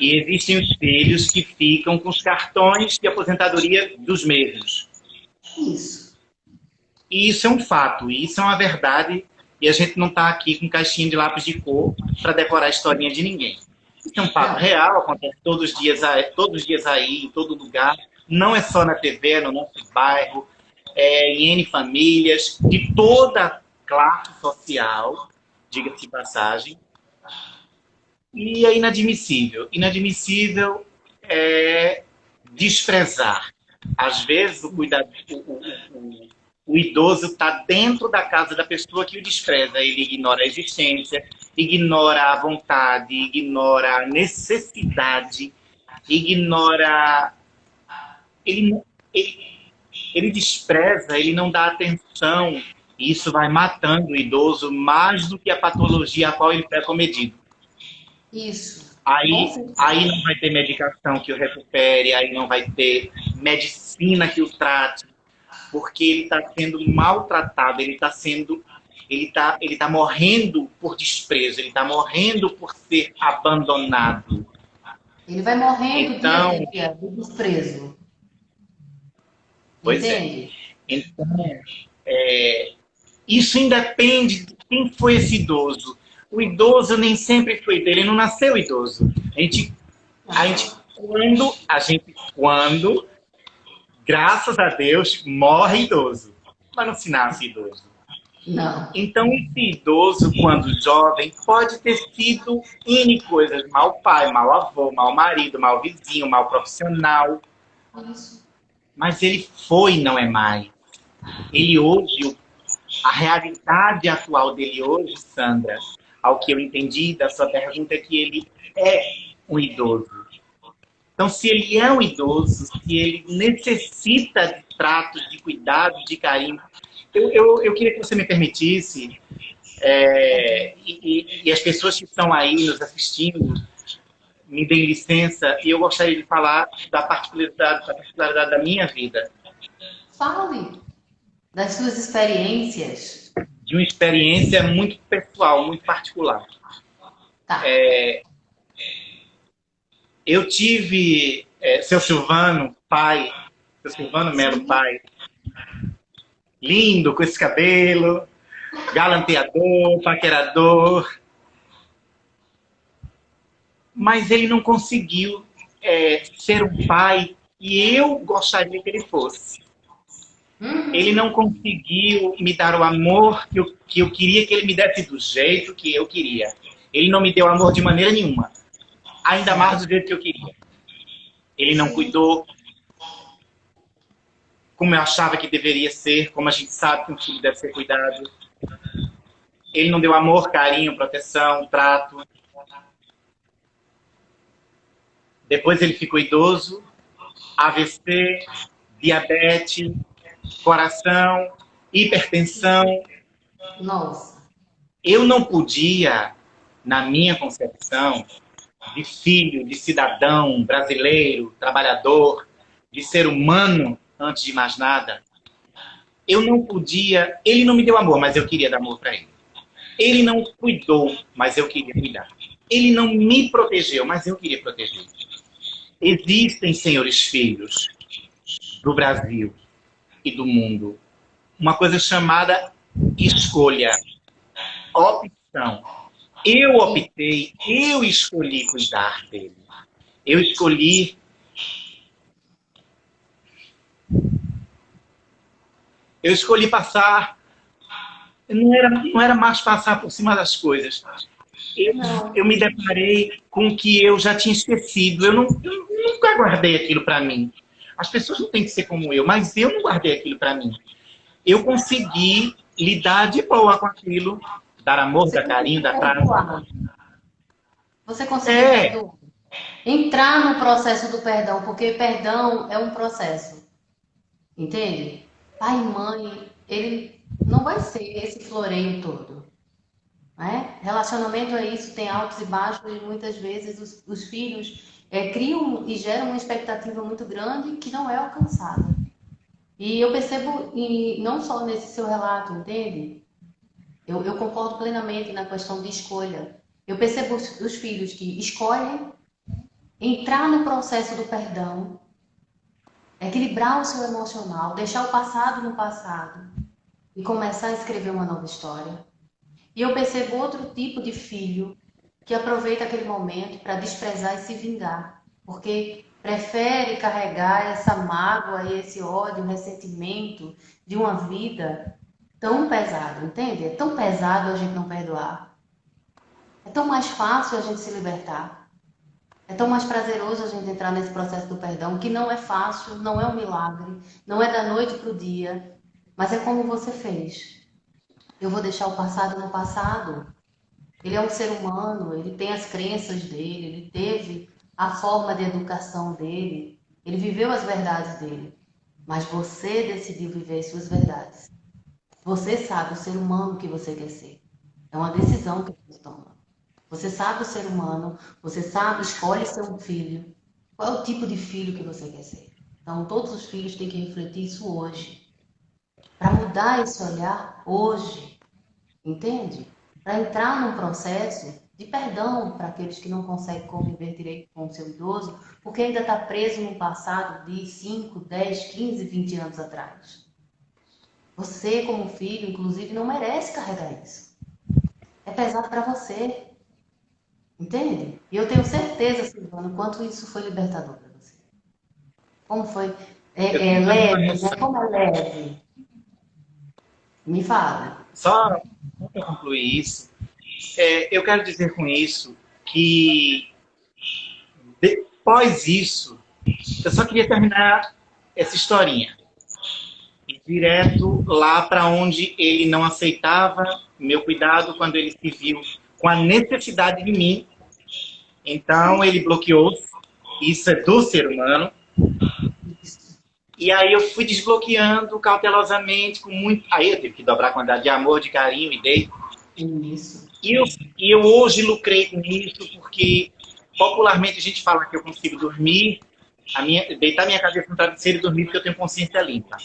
E existem os filhos que ficam com os cartões de aposentadoria dos mesmos. Isso. E isso é um fato, e isso é uma verdade, e a gente não está aqui com caixinha de lápis de cor para decorar a historinha de ninguém. Isso é um fato Não. real, acontece todos os dias aí, em todo lugar. Não é só na TV, no nosso bairro, em N famílias, de toda classe social, diga-se de passagem. E é inadmissível. Inadmissível é desprezar. Às vezes, o idoso está dentro da casa da pessoa que o despreza. Ele ignora a existência, ignora a vontade, ignora a necessidade, ignora. Ele, ele, ele despreza, ele não dá atenção. E isso vai matando o idoso mais do que a patologia a qual ele foi acometido. Isso. Aí não vai ter medicação que o recupere, aí não vai ter medicina que o trate, porque ele está sendo maltratado, ele tá morrendo por desprezo, ele está morrendo por ser abandonado. Ele vai morrendo dia a Então, dia do desprezo. pois é. Entende? Então, isso independe de quem foi esse idoso. O idoso nem sempre foi dele, ele não nasceu idoso. Quando, graças a Deus, morre idoso, mas não se nasce idoso. Não. Então, esse idoso, quando jovem, pode ter sido N coisas, mau pai, mau avô, mau marido, mau vizinho, mau profissional, Isso. mas ele foi e não é mais. Ele hoje, a realidade atual dele hoje, Sandra, ao que eu entendi da sua pergunta, é que ele é um idoso. Então, se ele é um idoso, se ele necessita de trato, de cuidado, de carinho, eu queria que você me permitisse, e as pessoas que estão aí nos assistindo, me deem licença, e eu gostaria de falar da particularidade da minha vida. Fale das suas experiências. De uma experiência muito pessoal, muito particular. Tá. Eu tive seu Silvano, pai, seu Silvano Melo, Sim. pai, lindo, com esse cabelo, galanteador, paquerador, mas ele não conseguiu ser um pai que eu gostaria que ele fosse. Ele não conseguiu me dar o amor que eu queria que ele me desse do jeito que eu queria. Ele não me deu amor de maneira nenhuma. Ainda mais do jeito que eu queria. Ele não cuidou como eu achava que deveria ser, como a gente sabe que um filho deve ser cuidado. Ele não deu amor, carinho, proteção, trato. Depois ele ficou idoso, AVC, diabetes, coração, hipertensão. Nossa. Eu não podia, na minha concepção, de filho, de cidadão brasileiro, trabalhador, de ser humano, antes de mais nada, eu não podia... Ele não me deu amor, mas eu queria dar amor para ele. Ele não cuidou, mas eu queria cuidar. Ele não me protegeu, mas eu queria proteger. Existem, senhores filhos, do Brasil e do mundo, uma coisa chamada escolha, opção. Eu optei, eu escolhi cuidar dele. Eu escolhi passar, não era mais passar por cima das coisas. Eu me deparei com o que eu já tinha esquecido. Eu nunca guardei aquilo para mim. As pessoas não têm que ser como eu, mas eu não guardei aquilo para mim. Eu consegui lidar de boa com aquilo, dar amor, dar carinho, dar prazo. Você conseguiu perdoar? Entrar no processo do perdão, porque perdão é um processo. Entende? Pai e mãe, ele não vai ser esse floreio todo. Né? Relacionamento é isso, tem altos e baixos, e muitas vezes os filhos criam e geram uma expectativa muito grande que não é alcançada. E eu percebo, e não só nesse seu relato, entende? Eu concordo plenamente na questão de escolha. Eu percebo os filhos que escolhem entrar no processo do perdão, equilibrar o seu emocional, deixar o passado no passado e começar a escrever uma nova história. E eu percebo outro tipo de filho que aproveita aquele momento para desprezar e se vingar, porque prefere carregar essa mágoa e esse ódio, ressentimento de uma vida tão pesado, entende? É tão pesado a gente não perdoar. É tão mais fácil a gente se libertar. É tão mais prazeroso a gente entrar nesse processo do perdão, que não é fácil, não é um milagre, não é da noite para o dia, mas é como você fez. Eu vou deixar o passado no passado. Ele é um ser humano, ele tem as crenças dele, ele teve a forma de educação dele, ele viveu as verdades dele. Mas você decidiu viver as suas verdades. Você sabe o ser humano que você quer ser. É uma decisão que você toma. Você sabe o ser humano, você sabe, escolhe ser um filho. Qual é o tipo de filho que você quer ser? Então, todos os filhos têm que refletir isso hoje. Para mudar esse olhar hoje, entende? Para entrar num processo de perdão para aqueles que não conseguem conviver direito com o seu idoso, porque ainda está preso no passado de 5, 10, 15, 20 anos atrás. Você, como filho, inclusive, não merece carregar isso. É pesado para você. Entende? E eu tenho certeza, Silvano, quanto isso foi libertador para você. Como foi leve, né? Como é leve. Me fala. Só para concluir isso, eu quero dizer com isso que depois disso, eu só queria terminar essa historinha. E direto lá para onde ele não aceitava meu cuidado quando ele se viu com a necessidade de mim. Então ele bloqueou. Isso é do ser humano. E aí eu fui desbloqueando cautelosamente, com muito... Aí eu tive que dobrar a quantidade de amor, de carinho e dei. Isso. E eu hoje lucrei com isso, porque popularmente a gente fala que eu consigo dormir, deitar minha cabeça no travesseiro e dormir porque eu tenho consciência limpa.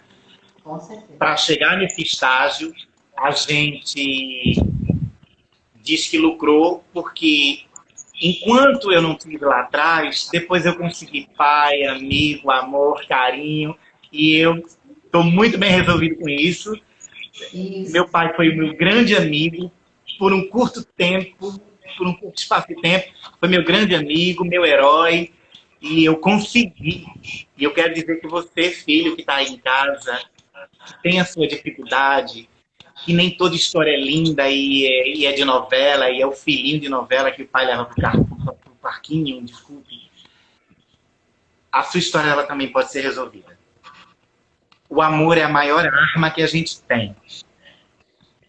Com certeza. Para chegar nesse estágio, a gente diz que lucrou, porque enquanto eu não tive lá atrás, depois eu consegui pai, amigo, amor, carinho, e eu estou muito bem resolvido com isso. Meu pai foi o meu grande amigo por um curto tempo, por um curto espaço de tempo, foi meu grande amigo, meu herói, e eu consegui. E eu quero dizer que você, filho que está aí em casa, que tem a sua dificuldade, que nem toda história é linda e é de novela, e é o filhinho de novela que o pai leva para o parquinho, desculpe. A sua história ela também pode ser resolvida. O amor é a maior arma que a gente tem.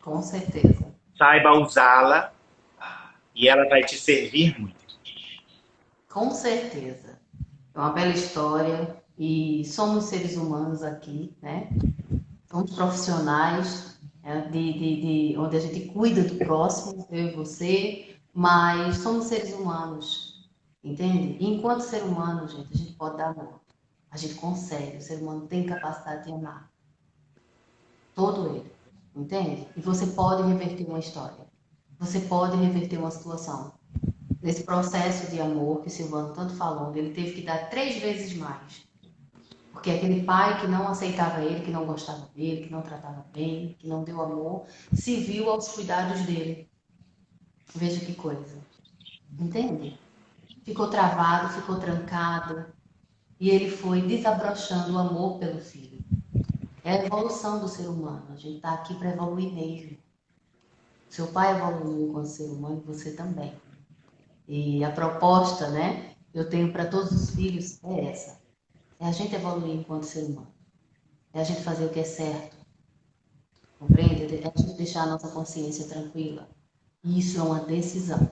Com certeza. Saiba usá-la e ela vai te servir muito. Com certeza. É uma bela história e somos seres humanos aqui, né? somos profissionais, onde a gente cuida do próximo, eu e você, mas somos seres humanos, entende? E enquanto ser humano, gente, a gente pode dar amor. A gente consegue, o ser humano tem capacidade de amar. Todo ele, entende? E você pode reverter uma história. Você pode reverter uma situação. Nesse processo de amor que o Silvano tanto falou, ele teve que dar 3 vezes mais. Porque aquele pai que não aceitava ele, que não gostava dele, que não tratava bem, que não deu amor, se viu aos cuidados dele. Veja que coisa. Entende? Ficou travado, ficou trancado. E ele foi desabrochando o amor pelo filho. É a evolução do ser humano. A gente está aqui para evoluir mesmo. Seu pai evoluiu enquanto ser humano e você também. E a proposta, né, eu tenho para todos os filhos é essa. É a gente evoluir enquanto ser humano. É a gente fazer o que é certo. Compreende? É a gente deixar a nossa consciência tranquila. E isso é uma decisão.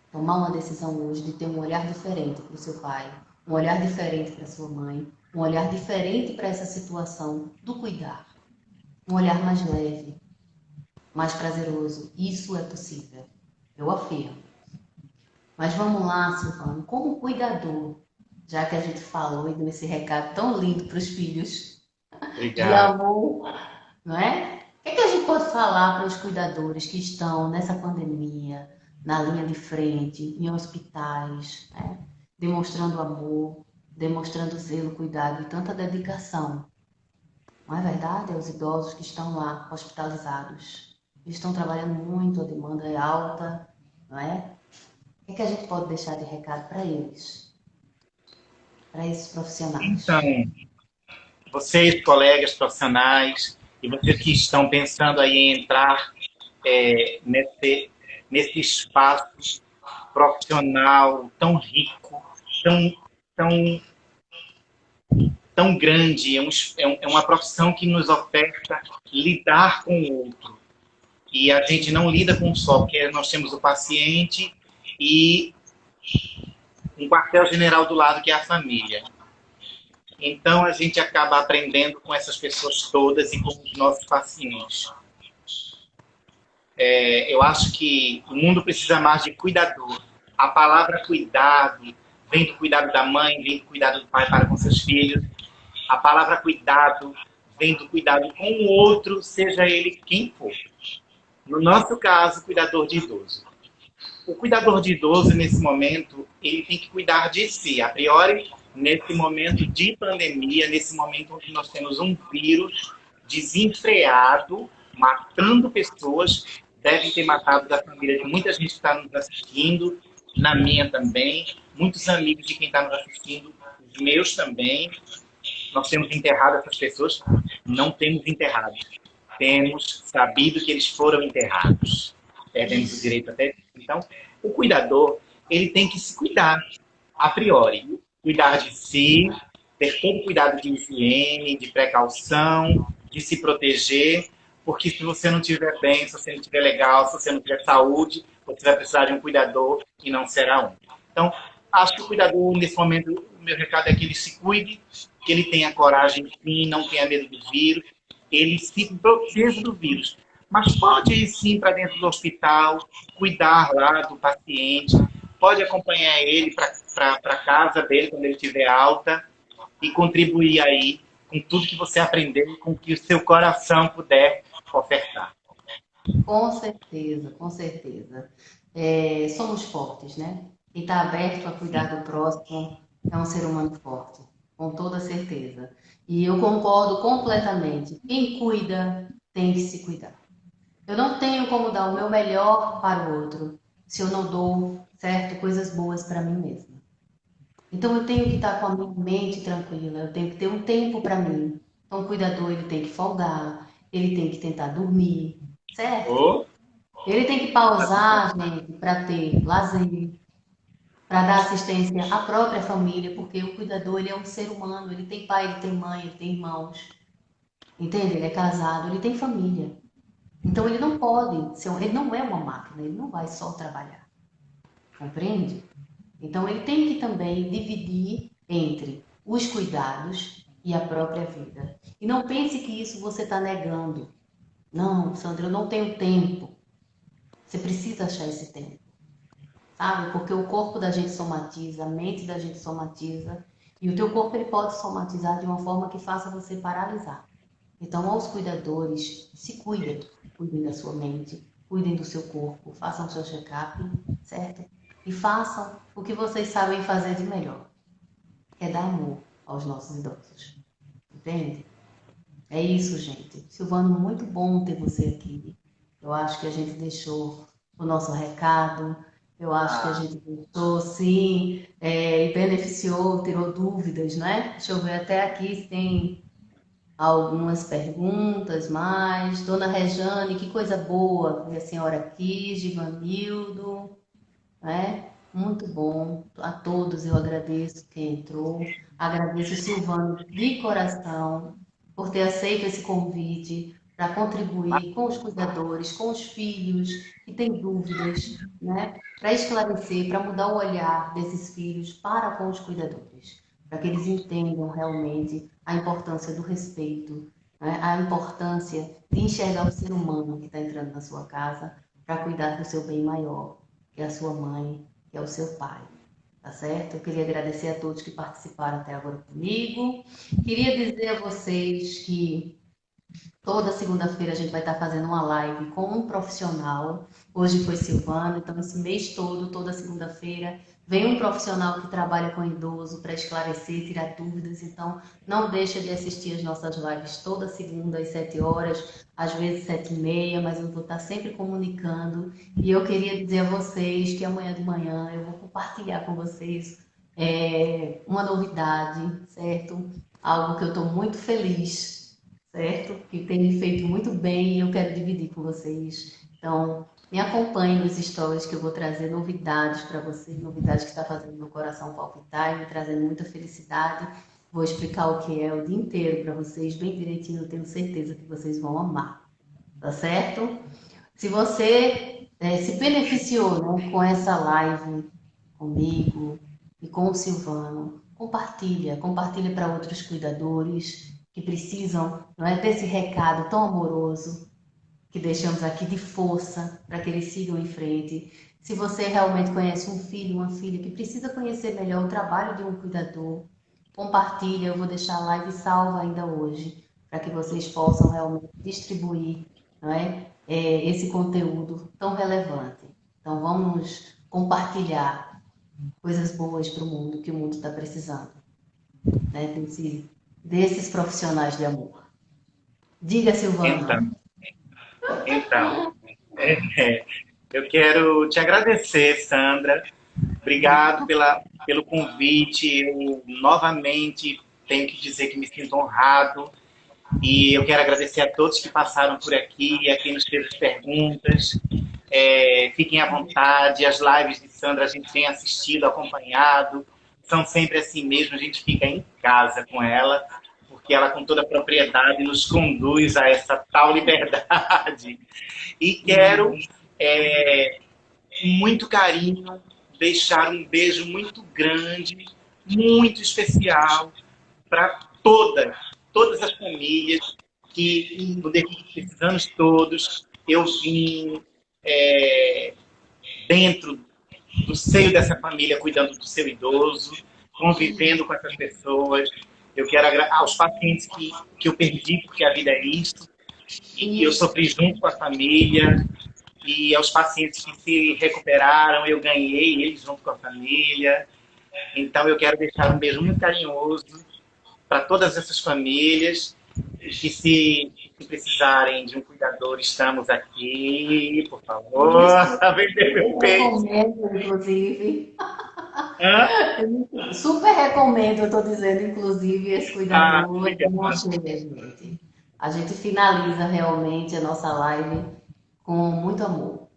Tomar uma decisão hoje de ter um olhar diferente para o seu pai, um olhar diferente para a sua mãe, um olhar diferente para essa situação do cuidar. Um olhar mais leve, mais prazeroso. Isso é possível. Eu afirmo. Mas vamos lá, Silvano, como cuidador, já que a gente falou e deu esse recado tão lindo para os filhos de Obrigado. amor, não é? O que é que a gente pode falar para os cuidadores que estão nessa pandemia, na linha de frente, em hospitais, né? Demonstrando amor, demonstrando zelo, cuidado e tanta dedicação? Não é verdade? Os idosos que estão lá hospitalizados. Eles estão trabalhando muito, a demanda é alta, não é? O que é que a gente pode deixar de recado para esses Então, profissionais? vocês, colegas profissionais, e vocês que estão pensando aí em entrar nesse espaço profissional tão rico, tão, tão, tão grande, é uma profissão que nos oferta lidar com o outro. E a gente não lida com um só, porque nós temos o paciente e um quartel-general do lado, que é a família. Então, a gente acaba aprendendo com essas pessoas todas e com os nossos pacientes. Eu acho que o mundo precisa mais de cuidador. A palavra cuidado vem do cuidado da mãe, vem do cuidado do pai para com seus filhos. A palavra cuidado vem do cuidado com o outro, seja ele quem for. No nosso caso, cuidador de idoso. O cuidador de idoso, nesse momento, ele tem que cuidar de si. A priori, nesse momento de pandemia, nesse momento onde nós temos um vírus desenfreado, matando pessoas, deve ter matado da família de muita gente que está nos assistindo, na minha também, muitos amigos de quem está nos assistindo, os meus também. Nós temos enterrado essas pessoas? Não temos enterrado. Temos sabido que eles foram enterrados. Perdemos o Isso. direito até disso. Então, o cuidador, ele tem que se cuidar, a priori. Cuidar de si, ter todo cuidado de higiene, de precaução, de se proteger, porque se você não estiver bem, se você não estiver legal, se você não tiver saúde, você vai precisar de um cuidador e não será um. Então, acho que o cuidador, nesse momento, o meu recado é que ele se cuide, que ele tenha coragem, sim, não tenha medo do vírus, ele se proteja do vírus. Mas pode ir sim para dentro do hospital, cuidar lá do paciente, pode acompanhar ele para a casa dele quando ele estiver alta e contribuir aí com tudo que você aprendeu e com o que o seu coração puder ofertar. Com certeza, com certeza. Somos fortes, né? Quem está aberto a Sim. cuidar do próximo é um ser humano forte, com toda certeza. E eu concordo completamente. Quem cuida tem que se cuidar. Eu não tenho como dar o meu melhor para o outro se eu não dou, certo, coisas boas para mim mesma. Então eu tenho que estar com a minha mente tranquila, eu tenho que ter um tempo para mim. Então o cuidador ele tem que folgar, ele tem que tentar dormir, certo? Oh, Ele tem que pausar, gente, para ter lazer, para dar assistência à própria família, porque o cuidador ele é um ser humano, ele tem pai, ele tem mãe, ele tem irmãos, entende? Ele é casado, ele tem família. Então ele não pode ser, ele não é uma máquina, ele não vai só trabalhar, compreende? Então ele tem que também dividir entre os cuidados e a própria vida. E não pense que isso você está negando. Não, Sandra, eu não tenho tempo. Você precisa achar esse tempo, sabe? Porque o corpo da gente somatiza, a mente da gente somatiza, e o teu corpo ele pode somatizar de uma forma que faça você paralisar. Então, aos cuidadores, se cuidem, cuidem da sua mente, cuidem do seu corpo, façam o seu check-up, certo? E façam o que vocês sabem fazer de melhor, que é dar amor aos nossos idosos. Entende? É isso, gente. Silvano, muito bom ter você aqui. Eu acho que a gente deixou o nosso recado, eu acho que a gente deixou, sim, e beneficiou, tirou dúvidas, né? Deixa eu ver até aqui se tem algumas perguntas mais. Dona Rejane, que coisa boa ver a senhora aqui, Givanildo, né? Muito bom. A todos eu agradeço quem entrou. Agradeço o Silvano de coração por ter aceito esse convite para contribuir com os cuidadores, com os filhos que têm dúvidas, né? Para esclarecer, para mudar o olhar desses filhos para com os cuidadores, para que eles entendam realmente a importância do respeito, né? A importância de enxergar o ser humano que está entrando na sua casa para cuidar do seu bem maior, que é a sua mãe, que é o seu pai. Tá certo? Eu queria agradecer a todos que participaram até agora comigo. Queria dizer a vocês que toda segunda-feira a gente vai estar fazendo uma live com um profissional. Hoje foi Silvano, então esse mês todo, toda segunda-feira, vem um profissional que trabalha com idoso para esclarecer, tirar dúvidas. Então, não deixa de assistir as nossas lives toda segunda às 7 horas, às vezes 7h30, mas eu vou estar sempre comunicando. E eu queria dizer a vocês que amanhã de manhã eu vou compartilhar com vocês uma novidade, certo? Algo que eu estou muito feliz, certo? Que tem me feito muito bem e eu quero dividir com vocês. Então, me acompanhem nos stories que eu vou trazer novidades para vocês, novidades que está fazendo meu coração palpitar e me trazendo muita felicidade. Vou explicar o que é o dia inteiro para vocês, bem direitinho, eu tenho certeza que vocês vão amar. Tá certo? Se você se beneficiou, né, com essa live comigo e com o Silvano, compartilha para outros cuidadores que precisam, não é, desse recado tão amoroso que deixamos aqui de força para que eles sigam em frente. Se você realmente conhece um filho, uma filha que precisa conhecer melhor o trabalho de um cuidador, compartilha, eu vou deixar a live salva ainda hoje, para que vocês possam realmente distribuir, não é, esse conteúdo tão relevante. Então vamos compartilhar coisas boas para o mundo, que o mundo está precisando, né, desses profissionais de amor. Diga, Silvana. Então, eu quero te agradecer, Sandra. Obrigado pelo convite. Eu, novamente, tenho que dizer que me sinto honrado. E eu quero agradecer a todos que passaram por aqui, a quem nos fez perguntas. Fiquem à vontade. As lives de Sandra a gente tem assistido, acompanhado. São sempre assim mesmo, a gente fica em casa com ela, porque ela com toda a propriedade nos conduz a essa tal liberdade. E quero, com muito carinho, deixar um beijo muito grande, muito especial para todas as famílias que, no decorrer desses anos todos, eu vim dentro do seio dessa família, cuidando do seu idoso, convivendo com essas pessoas. Eu quero aos pacientes que eu perdi, porque a vida é isso, e que eu sofri junto com a família, e aos pacientes que se recuperaram, eu ganhei eles junto com a família. Então, eu quero deixar um beijo muito carinhoso para todas essas famílias, que se precisarem de um cuidador, estamos aqui, por favor, a vender meu peito. Recomendo, inclusive. Super recomendo, eu estou dizendo, inclusive, esse cuidador. Gente. A gente finaliza realmente a nossa live com muito amor.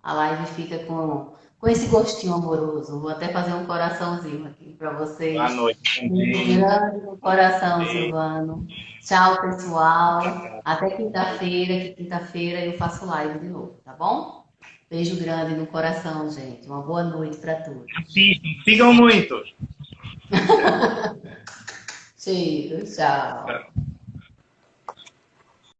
A live fica com esse gostinho amoroso. Vou até fazer um coraçãozinho aqui para vocês. Boa noite. Um grande coração, Silvano. Tchau, pessoal. Até quinta-feira, que quinta-feira eu faço live de novo, tá bom? Beijo grande no coração, gente. Uma boa noite para todos. Sigam muito. Cheiro, tchau.